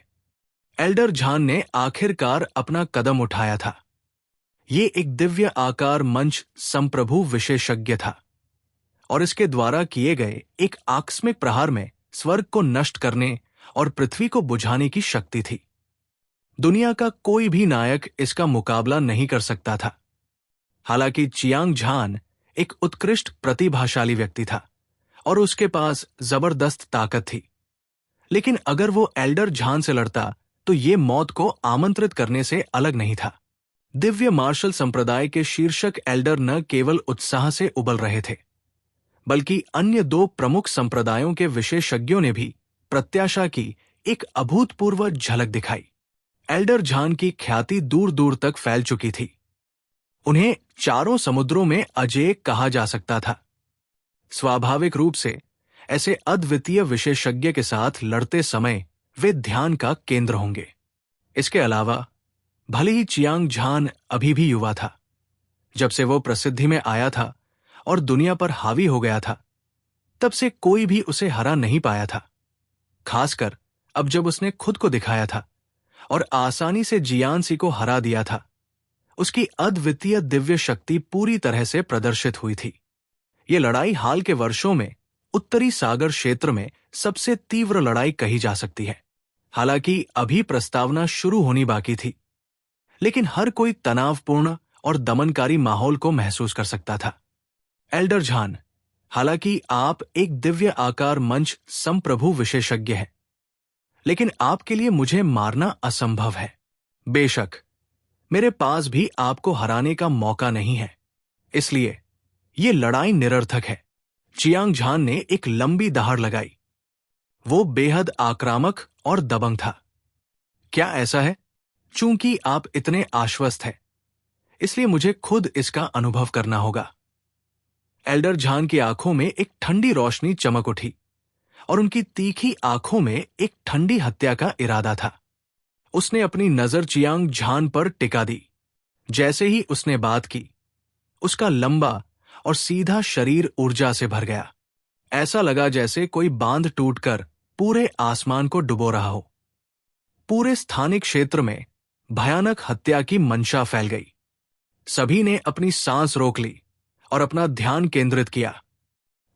एल्डर झान ने आखिरकार अपना कदम उठाया था। ये एक दिव्य आकार मंच संप्रभु विशेषज्ञ था और इसके द्वारा किए गए एक आकस्मिक प्रहार में स्वर्ग को नष्ट करने और पृथ्वी को बुझाने की शक्ति थी। दुनिया का कोई भी नायक इसका मुकाबला नहीं कर सकता था। हालांकि चियांग झान एक उत्कृष्ट प्रतिभाशाली व्यक्ति था और उसके पास जबरदस्त ताकत थी, लेकिन अगर वो एल्डर झान से लड़ता तो ये मौत को आमंत्रित करने से अलग नहीं था। दिव्य मार्शल संप्रदाय के शीर्षक एल्डर न केवल उत्साह से उबल रहे थे, बल्कि अन्य दो प्रमुख संप्रदायों के विशेषज्ञों ने भी प्रत्याशा की एक अभूतपूर्व झलक दिखाई। एल्डर झान की ख्याति दूर दूर तक फैल चुकी थी। उन्हें चारों समुद्रों में अजेय कहा जा सकता था। स्वाभाविक रूप से ऐसे अद्वितीय विशेषज्ञ के साथ लड़ते समय वे ध्यान का केंद्र होंगे। इसके अलावा भले ही चियांग झान अभी भी युवा था, जब से वो प्रसिद्धि में आया था और दुनिया पर हावी हो गया था, तब से कोई भी उसे हरा नहीं पाया था। खासकर अब जब उसने खुद को दिखाया था और आसानी से जियानसी को हरा दिया था, उसकी अद्वितीय दिव्य शक्ति पूरी तरह से प्रदर्शित हुई थी। ये लड़ाई हाल के वर्षों में उत्तरी सागर क्षेत्र में सबसे तीव्र लड़ाई कही जा सकती है। हालांकि अभी प्रस्तावना शुरू होनी बाकी थी, लेकिन हर कोई तनावपूर्ण और दमनकारी माहौल को महसूस कर सकता था। एल्डर झान, हालांकि आप एक दिव्य आकार मंच संप्रभु विशेषज्ञ हैं, लेकिन आपके लिए मुझे मारना असंभव है। बेशक मेरे पास भी आपको हराने का मौका नहीं है, इसलिए ये लड़ाई निरर्थक है। चियांग झान ने एक लंबी दहाड़ लगाई। वो बेहद आक्रामक और दबंग था। क्या ऐसा है? चूंकि आप इतने आश्वस्त हैं, इसलिए मुझे खुद इसका अनुभव करना होगा। एल्डर झान की आंखों में एक ठंडी रोशनी चमक उठी और उनकी तीखी आंखों में एक ठंडी हत्या का इरादा था। उसने अपनी नजर चियांग झान पर टिका दी। जैसे ही उसने बात की, उसका लंबा और सीधा शरीर ऊर्जा से भर गया। ऐसा लगा जैसे कोई बांध टूटकर पूरे आसमान को डुबो रहा हो। पूरे स्थानिक क्षेत्र में भयानक हत्या की मंशा फैल गई। सभी ने अपनी सांस रोक ली और अपना ध्यान केंद्रित किया।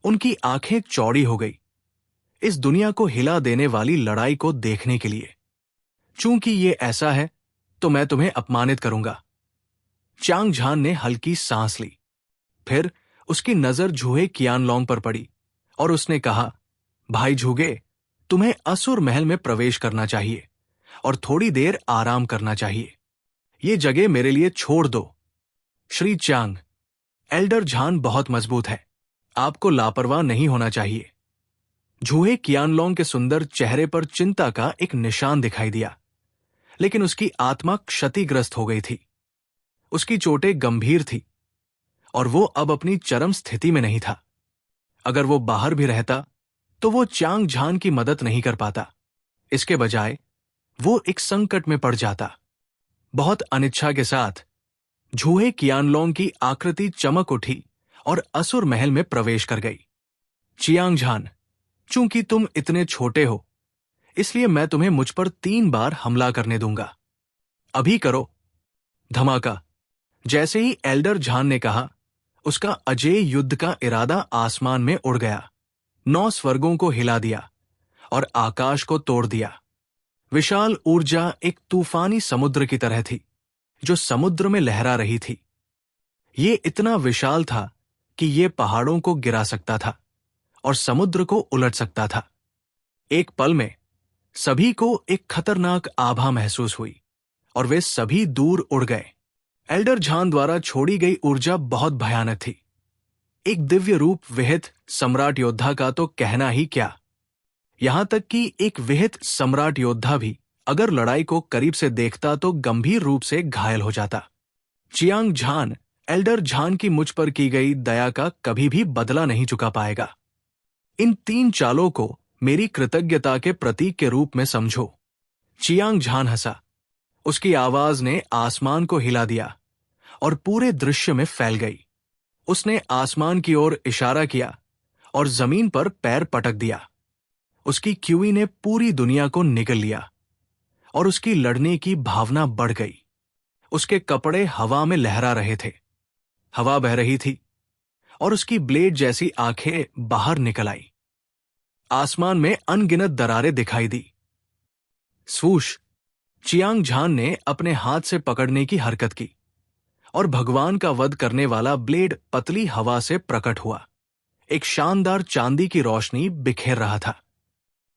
उनकी आंखें चौड़ी हो गई इस दुनिया को हिला देने वाली लड़ाई को देखने के लिए। चूंकि ये ऐसा है तो मैं तुम्हें अपमानित करूंगा। चांग झान ने हल्की सांस ली। फिर उसकी नजर झूहे कियानलोंग पर पड़ी और उसने कहा, भाई झूगे, तुम्हें असुर महल में प्रवेश करना चाहिए और थोड़ी देर आराम करना चाहिए। ये जगह मेरे लिए छोड़ दो। श्री चांग, एल्डर झान बहुत मजबूत है। आपको लापरवाह नहीं होना चाहिए। झूहे कियानलोंग के सुंदर चेहरे पर चिंता का एक निशान दिखाई दिया, लेकिन उसकी आत्मा क्षतिग्रस्त हो गई थी। उसकी चोटें गंभीर थी और वो अब अपनी चरम स्थिति में नहीं था। अगर वो बाहर भी रहता तो वो चांग झान की मदद नहीं कर पाता। इसके बजाय वो एक संकट में पड़ जाता। बहुत अनिच्छा के साथ झूहे कियानलोंग की आकृति चमक उठी और असुर महल में प्रवेश कर गई। चियांग झान, चूंकि तुम इतने छोटे हो, इसलिए मैं तुम्हें मुझ पर 3 बार हमला करने दूंगा। अभी करो। धमाका। जैसे ही एल्डर झान ने कहा, उसका अजेय युद्ध का इरादा आसमान में उड़ गया, 9 स्वर्गों को हिला दिया और आकाश को तोड़ दिया। विशाल ऊर्जा एक तूफानी समुद्र की तरह थी जो समुद्र में लहरा रही थी। ये इतना विशाल था कि ये पहाड़ों को गिरा सकता था और समुद्र को उलट सकता था। एक पल में सभी को एक खतरनाक आभा महसूस हुई और वे सभी दूर उड़ गए। एल्डर झान द्वारा छोड़ी गई ऊर्जा बहुत भयानक थी। एक दिव्य रूप विहित सम्राट योद्धा का तो कहना ही क्या। यहां तक कि एक विहित सम्राट योद्धा भी अगर लड़ाई को करीब से देखता तो गंभीर रूप से घायल हो जाता। चियांग झान एल्डर झान की मुझ पर की गई दया का कभी भी बदला नहीं चुका पाएगा। इन 3 चालों को मेरी कृतज्ञता के प्रतीक के रूप में समझो। चियांग झान हंसा। उसकी आवाज ने आसमान को हिला दिया और पूरे दृश्य में फैल गई। उसने आसमान की ओर इशारा किया और जमीन पर पैर पटक दिया। उसकी क्यूई ने पूरी दुनिया को निगल लिया और उसकी लड़ने की भावना बढ़ गई। उसके कपड़े हवा में लहरा रहे थे। हवा बह रही थी और उसकी ब्लेड जैसी आंखें बाहर निकल आई। आसमान में अनगिनत दरारें दिखाई दी। स्वूश। चियांग झान ने अपने हाथ से पकड़ने की हरकत की और भगवान का वध करने वाला ब्लेड पतली हवा से प्रकट हुआ। एक शानदार चांदी की रोशनी बिखेर रहा था।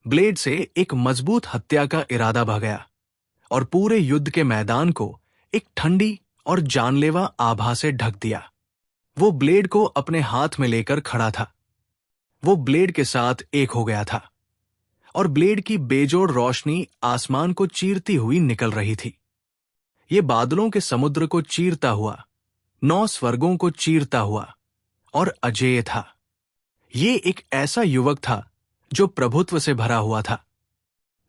ब्लेड से एक मजबूत हत्या का इरादा बह गया और पूरे युद्ध के मैदान को एक ठंडी और जानलेवा आभा से ढक दिया। वो ब्लेड को अपने हाथ में लेकर खड़ा था। वो ब्लेड के साथ एक हो गया था और ब्लेड की बेजोड़ रोशनी आसमान को चीरती हुई निकल रही थी। ये बादलों के समुद्र को चीरता हुआ, 9 स्वर्गों को चीरता हुआ और अजेय था। ये एक ऐसा युवक था जो प्रभुत्व से भरा हुआ था।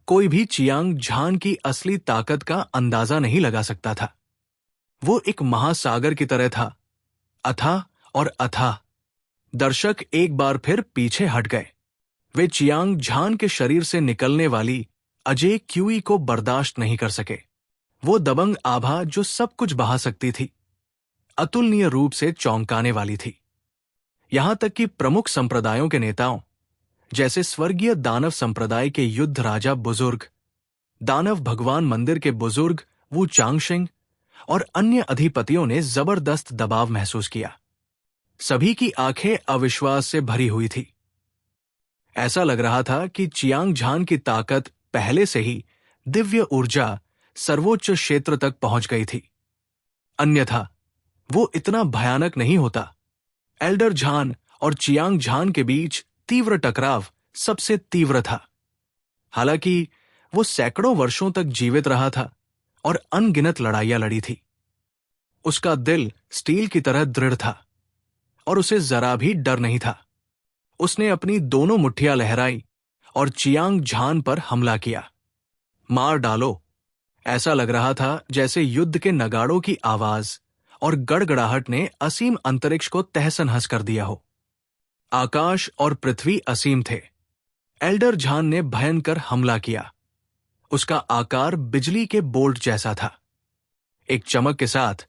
कोई भी चियांग झान की असली ताकत का अंदाजा नहीं लगा सकता था। वो एक महासागर की तरह था, अथाह और अथाह। दर्शक एक बार फिर पीछे हट गए। वे चियांग झान के शरीर से निकलने वाली अजेय क्यूई को बर्दाश्त नहीं कर सके। वो दबंग आभा जो सब कुछ बहा सकती थी, अतुलनीय रूप से चौंकाने वाली थी। यहां तक कि प्रमुख संप्रदायों के नेताओं जैसे स्वर्गीय दानव संप्रदाय के युद्ध राजा बुजुर्ग, दानव भगवान मंदिर के बुजुर्ग वू चांगशिंग और अन्य अधिपतियों ने जबरदस्त दबाव महसूस किया। सभी की आंखें अविश्वास से भरी हुई थी। ऐसा लग रहा था कि चियांग झान की ताकत पहले से ही दिव्य ऊर्जा सर्वोच्च क्षेत्र तक पहुंच गई थी, अन्यथा वो इतना भयानक नहीं होता। एल्डर झान और चियांग झान के बीच तीव्र टकराव सबसे तीव्र था। हालांकि वो सैकड़ों वर्षों तक जीवित रहा था और अनगिनत लड़ाइयां लड़ी थी। उसका दिल स्टील की तरह दृढ़ था और उसे जरा भी डर नहीं था। उसने अपनी दोनों मुट्ठियां लहराई और चियांग झान पर हमला किया। मार डालो। ऐसा लग रहा था जैसे युद्ध के नगाड़ों की आवाज और गड़गड़ाहट ने असीम अंतरिक्ष को तहस-नहस कर दिया हो। आकाश और पृथ्वी असीम थे। एल्डर झान ने भयंकर हमला किया। उसका आकार बिजली के बोल्ट जैसा था। एक चमक के साथ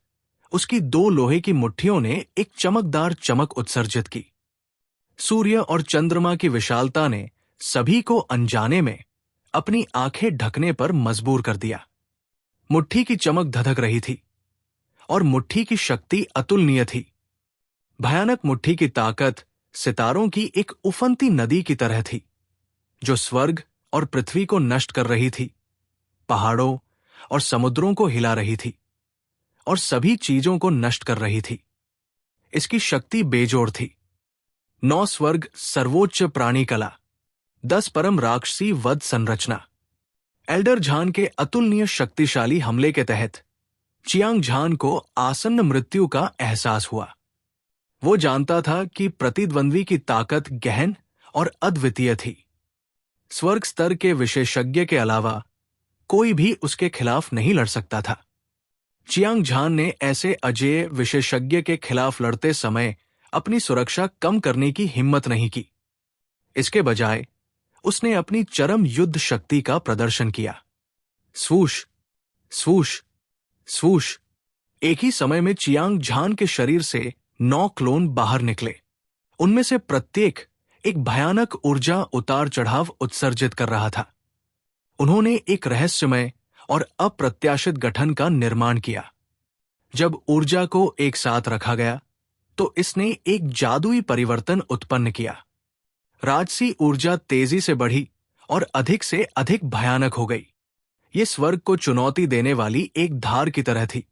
उसकी दो लोहे की मुट्ठियों ने एक चमकदार चमक उत्सर्जित की। सूर्य और चंद्रमा की विशालता ने सभी को अनजाने में अपनी आंखें ढकने पर मजबूर कर दिया। मुट्ठी की चमक धधक रही थी और मुट्ठी की शक्ति अतुलनीय थी। भयानक मुट्ठी की ताकत सितारों की एक उफनती नदी की तरह थी, जो स्वर्ग और पृथ्वी को नष्ट कर रही थी, पहाड़ों और समुद्रों को हिला रही थी और सभी चीजों को नष्ट कर रही थी। इसकी शक्ति बेजोड़ थी। 9 स्वर्ग सर्वोच्च प्राणी कला, 10 परम राक्षसी वध संरचना। एल्डर झान के अतुलनीय शक्तिशाली हमले के तहत चियांग झान को आसन्न मृत्यु का एहसास हुआ। वो जानता था कि प्रतिद्वंद्वी की ताकत गहन और अद्वितीय थी। स्वर्ग स्तर के विशेषज्ञ के अलावा कोई भी उसके खिलाफ नहीं लड़ सकता था। चियांग झान ने ऐसे अजेय विशेषज्ञ के खिलाफ लड़ते समय अपनी सुरक्षा कम करने की हिम्मत नहीं की। इसके बजाय उसने अपनी चरम युद्ध शक्ति का प्रदर्शन किया। स्वूश, स्वूश, स्वूश। एक ही समय में चियांग झान के शरीर से 9 क्लोन बाहर निकले। उनमें से प्रत्येक एक भयानक ऊर्जा उतार चढ़ाव उत्सर्जित कर रहा था। उन्होंने एक रहस्यमय और अप्रत्याशित गठन का निर्माण किया। जब ऊर्जा को एक साथ रखा गया तो इसने एक जादुई परिवर्तन उत्पन्न किया। राजसी ऊर्जा तेजी से बढ़ी और अधिक से अधिक भयानक हो गई। ये स्वर्ग को चुनौती देने वाली एक धार की तरह थी,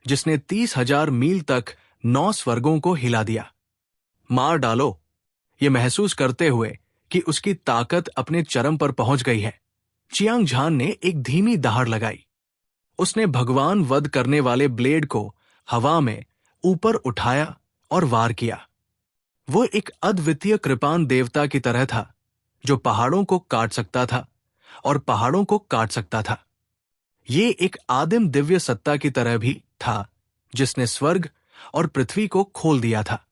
जिसने 30,000 मील तक 9 स्वर्गों को हिला दिया। मार डालो। ये महसूस करते हुए कि उसकी ताकत अपने चरम पर पहुंच गई है, चियांग झान ने एक धीमी दहाड़ लगाई। उसने भगवान वध करने वाले ब्लेड को हवा में ऊपर उठाया और वार किया। वो एक अद्वितीय कृपाण देवता की तरह था, जो पहाड़ों को काट सकता था और पहाड़ों को काट सकता था। ये एक आदिम दिव्य सत्ता की तरह भी था, जिसने स्वर्ग और पृथ्वी को खोल दिया था।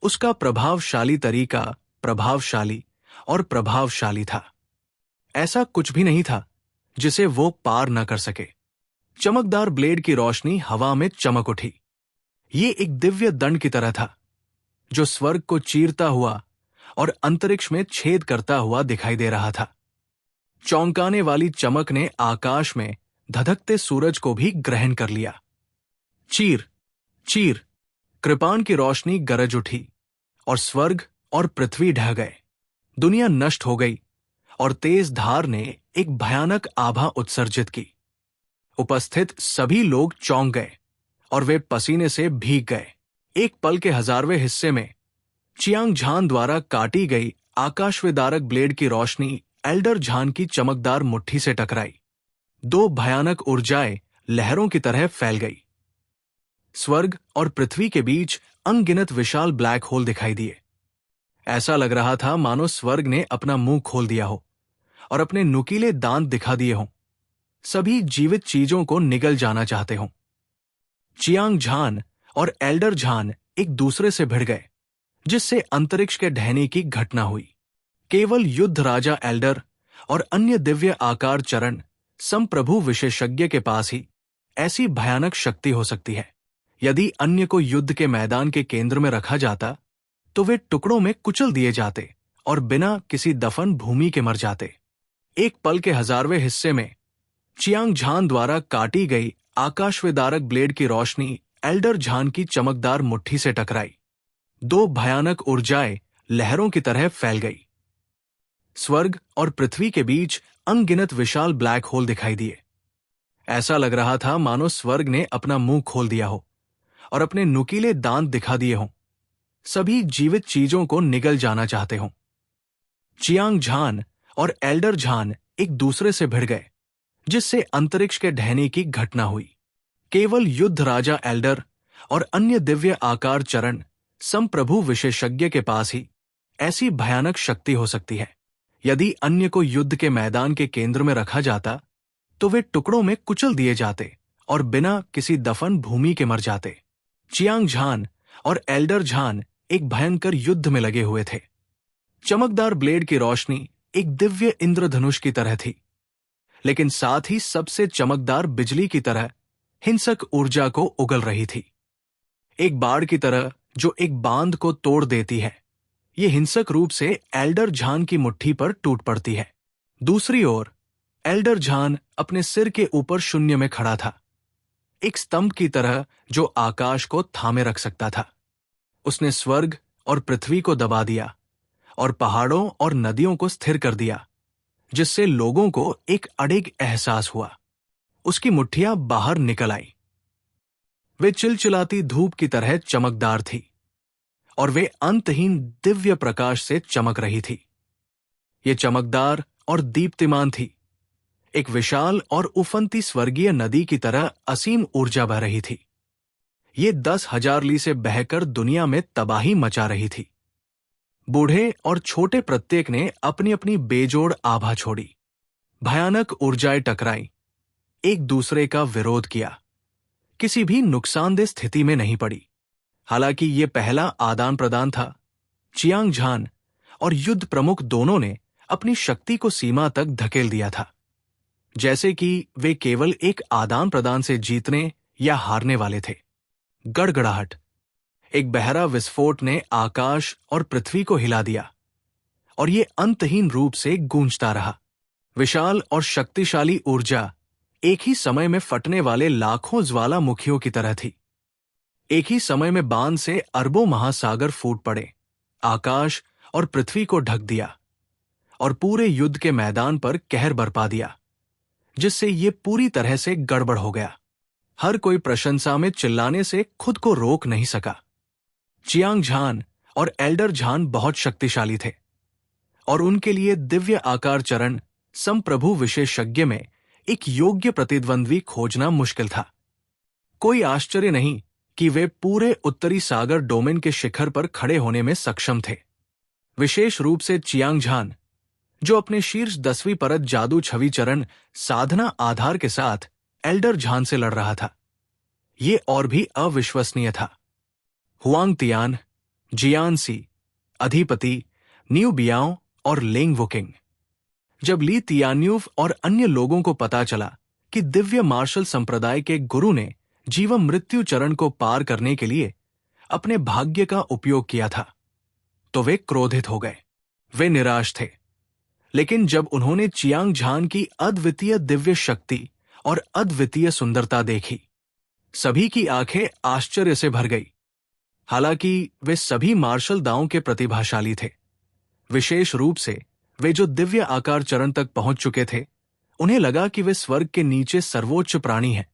उसका प्रभावशाली तरीका प्रभावशाली और प्रभावशाली था। ऐसा कुछ भी नहीं था जिसे वो पार न कर सके। चमकदार ब्लेड की रोशनी हवा में चमक उठी। ये एक दिव्य दंड की तरह था, जो स्वर्ग को चीरता हुआ और अंतरिक्ष में छेद करता हुआ दिखाई दे रहा था। चौंकाने वाली चमक ने आकाश में धधकते सूरज को भी ग्रहण कर लिया। चीर, चीर। कृपाण की रोशनी गरज उठी और स्वर्ग और पृथ्वी ढह गए। दुनिया नष्ट हो गई और तेज धार ने एक भयानक आभा उत्सर्जित की। उपस्थित सभी लोग चौंक गए और वे पसीने से भीग गए। एक पल के 1000वें हिस्से में चियांग झान द्वारा काटी गई आकाशविदारक ब्लेड की रोशनी एल्डर झान की चमकदार मुट्ठी से टकराई। 2 भयानक ऊर्जाएं लहरों की तरह फैल गई। स्वर्ग और पृथ्वी के बीच अनगिनत विशाल ब्लैक होल दिखाई दिए। ऐसा लग रहा था मानो स्वर्ग ने अपना मुंह खोल दिया हो और अपने नुकीले दांत दिखा दिए हों। सभी जीवित चीजों को निगल जाना चाहते हों। चियांग झान और एल्डर झान एक दूसरे से भिड़ गए, जिससे अंतरिक्ष के ढहने की घटना हुई। केवल युद्ध राजा एल्डर और अन्य दिव्य आकार चरण संप्रभु विशेषज्ञ के पास ही ऐसी भयानक शक्ति हो सकती है। यदि अन्य को युद्ध के मैदान के केंद्र में रखा जाता तो वे टुकड़ों में कुचल दिए जाते और बिना किसी दफन भूमि के मर जाते। एक पल के 1000वें हिस्से में चियांग झान द्वारा काटी गई आकाशविदारक ब्लेड की रोशनी एल्डर झान की चमकदार मुट्ठी से टकराई। 2 भयानक ऊर्जाएं लहरों की तरह फैल गई। स्वर्ग और पृथ्वी के बीच अनगिनत विशाल ब्लैक होल दिखाई दिए। ऐसा लग रहा था मानो स्वर्ग ने अपना मुंह खोल दिया हो और अपने नुकीले दांत दिखा दिए हों। सभी जीवित चीजों को निगल जाना चाहते हों। चियांग झान और एल्डर झान एक दूसरे से भिड़ गए, जिससे अंतरिक्ष के ढहने की घटना हुई। केवल युद्ध राजा एल्डर और अन्य दिव्य आकार चरण संप्रभु विशेषज्ञ के पास ही ऐसी भयानक शक्ति हो सकती है। यदि अन्य को युद्ध के मैदान के केंद्र में रखा जाता तो वे टुकड़ों में कुचल दिए जाते और बिना किसी दफन भूमि के मर जाते। चियांग झान और एल्डर झान एक भयंकर युद्ध में लगे हुए थे। चमकदार ब्लेड की रोशनी एक दिव्य इंद्रधनुष की तरह थी, लेकिन साथ ही सबसे चमकदार बिजली की तरह हिंसक ऊर्जा को उगल रही थी। एक बाढ़ की तरह जो एक बांध को तोड़ देती है, ये हिंसक रूप से एल्डर झान की मुट्ठी पर टूट पड़ती है। दूसरी ओर एल्डर झान अपने सिर के ऊपर शून्य में खड़ा था, एक स्तंभ की तरह जो आकाश को थामे रख सकता था। उसने स्वर्ग और पृथ्वी को दबा दिया और पहाड़ों और नदियों को स्थिर कर दिया, जिससे लोगों को एक अडिग एहसास हुआ। उसकी मुट्ठियां बाहर निकल आई। वे चिलचिलाती धूप की तरह चमकदार थी और वे अंतहीन दिव्य प्रकाश से चमक रही थी। ये चमकदार और दीप्तिमान थी, एक विशाल और उफनती स्वर्गीय नदी की तरह असीम ऊर्जा बह रही थी। ये 10,000 ली से बहकर दुनिया में तबाही मचा रही थी। बूढ़े और छोटे प्रत्येक ने अपनी अपनी बेजोड़ आभा छोड़ी। भयानक ऊर्जाएं टकराई, एक दूसरे का विरोध किया, किसी भी नुकसानदेह स्थिति में नहीं पड़ी। हालांकि ये पहला आदान प्रदान था। चियांग झान और युद्ध प्रमुख दोनों ने अपनी शक्ति को सीमा तक धकेल दिया था, जैसे कि वे केवल एक आदान प्रदान से जीतने या हारने वाले थे। गड़गड़ाहट, एक बहरा विस्फोट ने आकाश और पृथ्वी को हिला दिया और ये अंतहीन रूप से गूंजता रहा। विशाल और शक्तिशाली ऊर्जा एक ही समय में फटने वाले लाखों ज्वालामुखियों की तरह थी। एक ही समय में बांध से अरबों महासागर फूट पड़े, आकाश और पृथ्वी को ढक दिया और पूरे युद्ध के मैदान पर कहर बरपा दिया, जिससे ये पूरी तरह से गड़बड़ हो गया। हर कोई प्रशंसा में चिल्लाने से खुद को रोक नहीं सका। चियांग झान और एल्डर झान बहुत शक्तिशाली थे और उनके लिए दिव्य आकार चरण संप्रभु विशेषज्ञ में एक योग्य प्रतिद्वंद्वी खोजना मुश्किल था। कोई आश्चर्य नहीं कि वे पूरे उत्तरी सागर डोमेन के शिखर पर खड़े होने में सक्षम थे। विशेष रूप से चियांग झान, जो अपने शीर्ष 10वीं परत जादू छवि चरण साधना आधार के साथ एल्डर झान से लड़ रहा था। ये और भी अविश्वसनीय था। हुआंग तियान, जियान सी, अधिपति, न्यू बियाओ और लेंग वुकिंग। जब ली तियान्यूव और अन्य लोगों को पता चला कि दिव्य मार्शल संप्रदाय के गुरु ने जीवन मृत्यु चरण को पार करने के लिए अपने भाग्य का उपयोग किया था, तो वे क्रोधित हो गए। वे निराश थे। लेकिन जब उन्होंने चियांग झान की अद्वितीय दिव्य शक्ति और अद्वितीय सुंदरता देखी, सभी की आंखें आश्चर्य से भर गई। हालांकि वे सभी मार्शल दांव के प्रतिभाशाली थे। विशेष रूप से वे जो दिव्य आकार चरण तक पहुंच चुके थे, उन्हें लगा कि वे स्वर्ग के नीचे सर्वोच्च प्राणी हैं।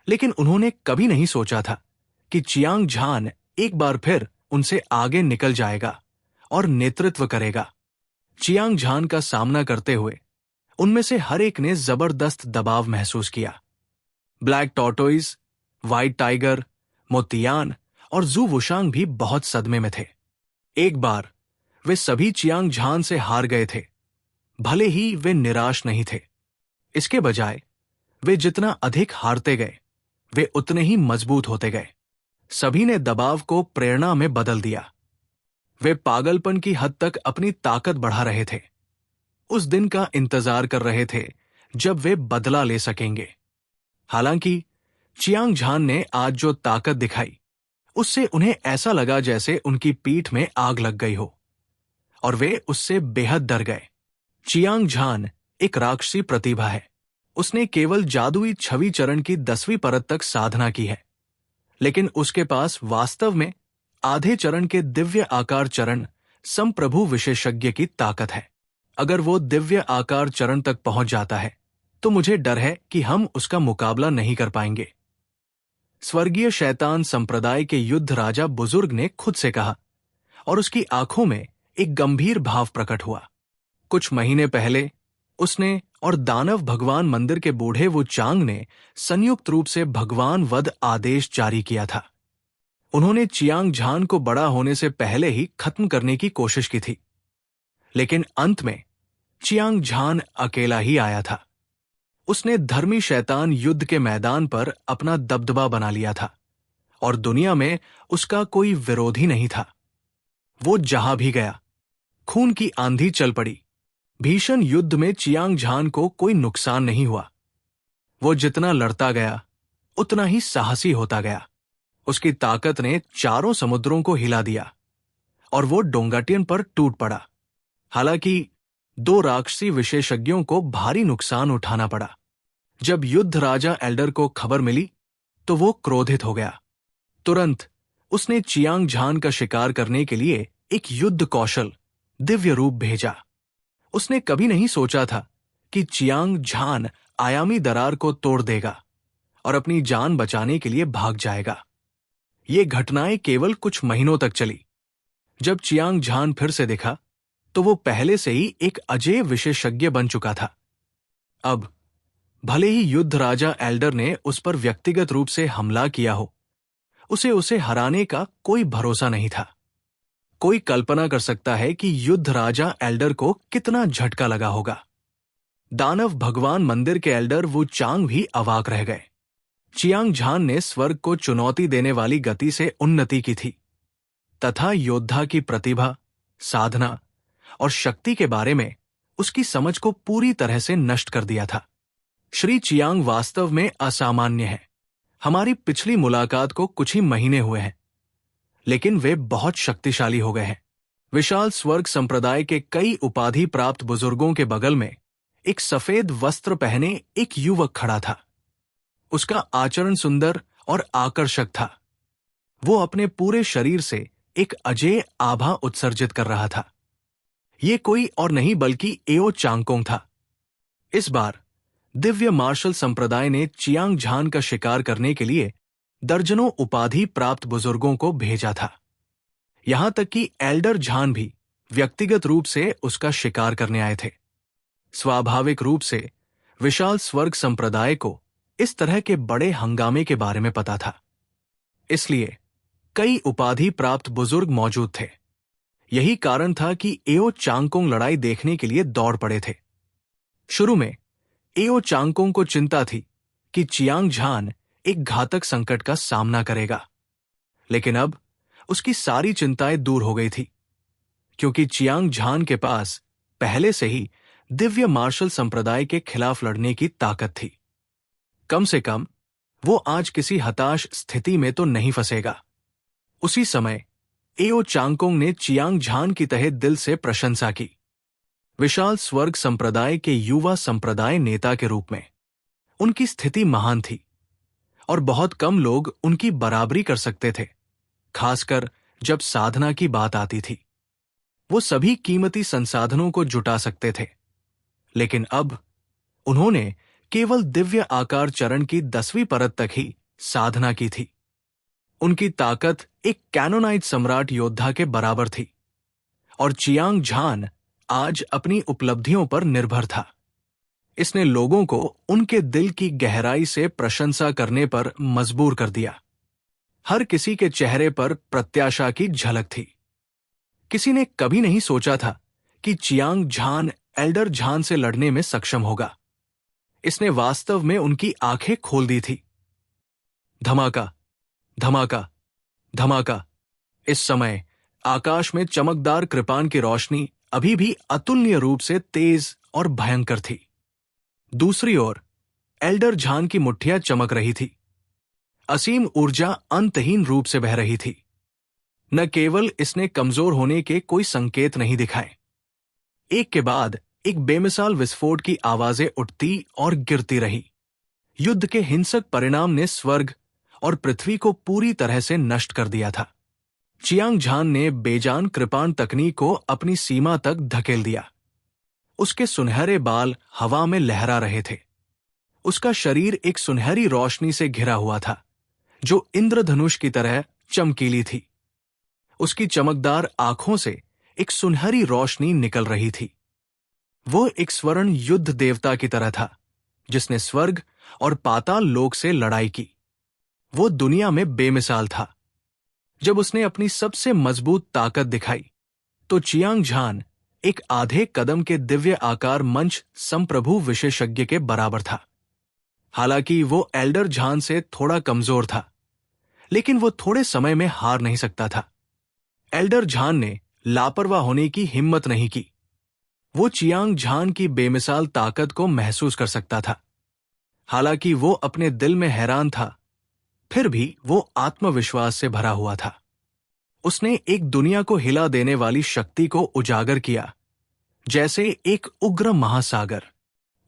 लेकिन उन्होंने कभी नहीं सोचा था कि चियांग झान एक बार फिर उनसे आगे निकल जाएगा और नेतृत्व करेगा। चियांग झान का सामना करते हुए उनमें से हर एक ने जबरदस्त दबाव महसूस किया। ब्लैक टॉर्टोइज, व्हाइट टाइगर, मोतियान और जू वुशांग भी बहुत सदमे में थे। एक बार वे सभी चियांग झान से हार गए थे, भले ही वे निराश नहीं थे। इसके बजाय वे जितना अधिक हारते गए, वे उतने ही मजबूत होते गए। सभी ने दबाव को प्रेरणा में बदल दिया। वे पागलपन की हद तक अपनी ताकत बढ़ा रहे थे। उस दिन का इंतजार कर रहे थे जब वे बदला ले सकेंगे। हालांकि चियांग झान ने आज जो ताकत दिखाई, उससे उन्हें ऐसा लगा जैसे उनकी पीठ में आग लग गई हो और वे उससे बेहद डर गए। चियांग झान एक राक्षसी प्रतिभा है। उसने केवल जादुई छवि चरण की 10वीं परत तक साधना की है, लेकिन उसके पास वास्तव में आधे चरण के दिव्य आकार चरण संप्रभु विशेषज्ञ की ताकत है। अगर वो दिव्य आकार चरण तक पहुंच जाता है तो मुझे डर है कि हम उसका मुकाबला नहीं कर पाएंगे। स्वर्गीय शैतान संप्रदाय के युद्ध राजा बुजुर्ग ने खुद से कहा और उसकी आंखों में एक गंभीर भाव प्रकट हुआ। कुछ महीने पहले उसने और दानव भगवान मंदिर के बूढ़े वो चांग ने संयुक्त रूप से भगवान वध आदेश जारी किया था। उन्होंने चियांग झान को बड़ा होने से पहले ही खत्म करने की कोशिश की थी, लेकिन अंत में चियांग झान अकेला ही आया था। उसने धर्मी शैतान युद्ध के मैदान पर अपना दबदबा बना लिया था और दुनिया में उसका कोई विरोधी नहीं था। वो जहां भी गया, खून की आंधी चल पड़ी। भीषण युद्ध में चियांग झान को कोई नुकसान नहीं हुआ। वो जितना लड़ता गया उतना ही साहसी होता गया। उसकी ताकत ने चारों समुद्रों को हिला दिया और वो डोंगाटियन पर टूट पड़ा। हालांकि 2 राक्षसी विशेषज्ञों को भारी नुकसान उठाना पड़ा। जब युद्ध राजा एल्डर को खबर मिली तो वो क्रोधित हो गया। तुरंत उसने चियांग झान का शिकार करने के लिए एक युद्ध कौशल दिव्य रूप भेजा। उसने कभी नहीं सोचा था कि चियांग झान आयामी दरार को तोड़ देगा और अपनी जान बचाने के लिए भाग जाएगा। ये घटनाएं केवल कुछ महीनों तक चली। जब चियांग झान फिर से दिखा तो वो पहले से ही एक अजेय विशेषज्ञ बन चुका था। अब भले ही युद्ध राजा एल्डर ने उस पर व्यक्तिगत रूप से हमला किया हो, उसे हराने का कोई भरोसा नहीं था। कोई कल्पना कर सकता है कि युद्ध राजा एल्डर को कितना झटका लगा होगा। दानव भगवान मंदिर के एल्डर वो चांग भी अवाक रह गए। चियांग झान ने स्वर्ग को चुनौती देने वाली गति से उन्नति की थी तथा योद्धा की प्रतिभा, साधना और शक्ति के बारे में उसकी समझ को पूरी तरह से नष्ट कर दिया था। श्री चियांग वास्तव में असामान्य है। हमारी पिछली मुलाकात को कुछ ही महीने हुए हैं, लेकिन वे बहुत शक्तिशाली हो गए हैं। विशाल स्वर्ग संप्रदाय के कई उपाधि प्राप्त बुजुर्गों के बगल में एक सफेद वस्त्र पहने एक युवक खड़ा था। उसका आचरण सुंदर और आकर्षक था। वो अपने पूरे शरीर से एक अजेय आभा उत्सर्जित कर रहा था। ये कोई और नहीं बल्कि एओ चांगकोंग था। इस बार दिव्य मार्शल संप्रदाय ने चियांग झान का शिकार करने के लिए दर्जनों उपाधि प्राप्त बुजुर्गों को भेजा था। यहां तक कि एल्डर झान भी व्यक्तिगत रूप से उसका शिकार करने आए थे। स्वाभाविक रूप से विशाल स्वर्ग संप्रदाय को इस तरह के बड़े हंगामे के बारे में पता था, इसलिए कई उपाधि प्राप्त बुजुर्ग मौजूद थे। यही कारण था कि एओ चांगकोंग लड़ाई देखने के लिए दौड़ पड़े थे। शुरू में एओ चांगकोंग को चिंता थी कि चियांग झान एक घातक संकट का सामना करेगा, लेकिन अब उसकी सारी चिंताएं दूर हो गई थी, क्योंकि चियांग झान के पास पहले से ही दिव्य मार्शल संप्रदाय के खिलाफ लड़ने की ताकत थी। कम से कम वो आज किसी हताश स्थिति में तो नहीं फंसेगा। उसी समय एओ चांगकोंग ने चियांग झान की तहे दिल से प्रशंसा की। विशाल स्वर्ग संप्रदाय के युवा संप्रदाय नेता के रूप में उनकी स्थिति महान थी और बहुत कम लोग उनकी बराबरी कर सकते थे, खासकर जब साधना की बात आती थी। वो सभी कीमती संसाधनों को जुटा सकते थे, लेकिन अब उन्होंने केवल दिव्य आकार चरण की 10वीं परत तक ही साधना की थी। उनकी ताकत एक कैनोनाइट सम्राट योद्धा के बराबर थी और चियांग झान आज अपनी उपलब्धियों पर निर्भर था। इसने लोगों को उनके दिल की गहराई से प्रशंसा करने पर मजबूर कर दिया। हर किसी के चेहरे पर प्रत्याशा की झलक थी। किसी ने कभी नहीं सोचा था कि चियांग झान एल्डर झान से लड़ने में सक्षम होगा। इसने वास्तव में उनकी आंखें खोल दी थी। धमाका, धमाका, धमाका। इस समय आकाश में चमकदार कृपाण की रोशनी अभी भी अतुलनीय रूप से तेज और भयंकर थी। दूसरी ओर एल्डर झान की मुट्ठियां चमक रही थी। असीम ऊर्जा अंतहीन रूप से बह रही थी। न केवल इसने कमजोर होने के कोई संकेत नहीं दिखाए, एक के बाद एक बेमिसाल विस्फोट की आवाजें उठती और गिरती रही। युद्ध के हिंसक परिणाम ने स्वर्ग और पृथ्वी को पूरी तरह से नष्ट कर दिया था। चियांग झान ने बेजान कृपाण तकनीक को अपनी सीमा तक धकेल दिया। उसके सुनहरे बाल हवा में लहरा रहे थे। उसका शरीर एक सुनहरी रोशनी से घिरा हुआ था, जो इंद्रधनुष की तरह चमकीली थी। उसकी चमकदार आंखों से एक सुनहरी रोशनी निकल रही थी। वो एक स्वर्ण युद्ध देवता की तरह था, जिसने स्वर्ग और पाताल लोक से लड़ाई की। वो दुनिया में बेमिसाल था। जब उसने अपनी सबसे मजबूत ताकत दिखाई, तो चियांग झान एक आधे कदम के दिव्य आकार मंच संप्रभु विशेषज्ञ के बराबर था। हालांकि वो एल्डर झान से थोड़ा कमजोर था, लेकिन वो थोड़े समय में हार नहीं सकता था। एल्डर झान ने लापरवाह होने की हिम्मत नहीं की। वो चियांग झान की बेमिसाल ताकत को महसूस कर सकता था। हालांकि वो अपने दिल में हैरान था, फिर भी वो आत्मविश्वास से भरा हुआ था। उसने एक दुनिया को हिला देने वाली शक्ति को उजागर किया, जैसे एक उग्र महासागर।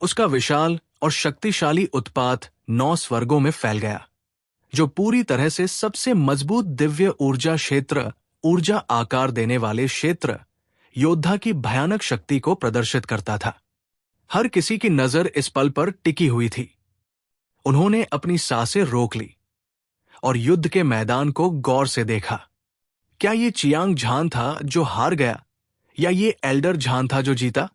उसका विशाल और शक्तिशाली उत्पात 9 स्वर्गों में फैल गया, जो पूरी तरह से सबसे मजबूत दिव्य ऊर्जा क्षेत्र, ऊर्जा आकार देने वाले क्षेत्र योद्धा की भयानक शक्ति को प्रदर्शित करता था। हर किसी की नजर इस पल पर टिकी हुई थी। उन्होंने अपनी सांसें रोक ली और युद्ध के मैदान को गौर से देखा। क्या ये चियांग झान था जो हार गया, या ये एल्डर झान था जो जीता?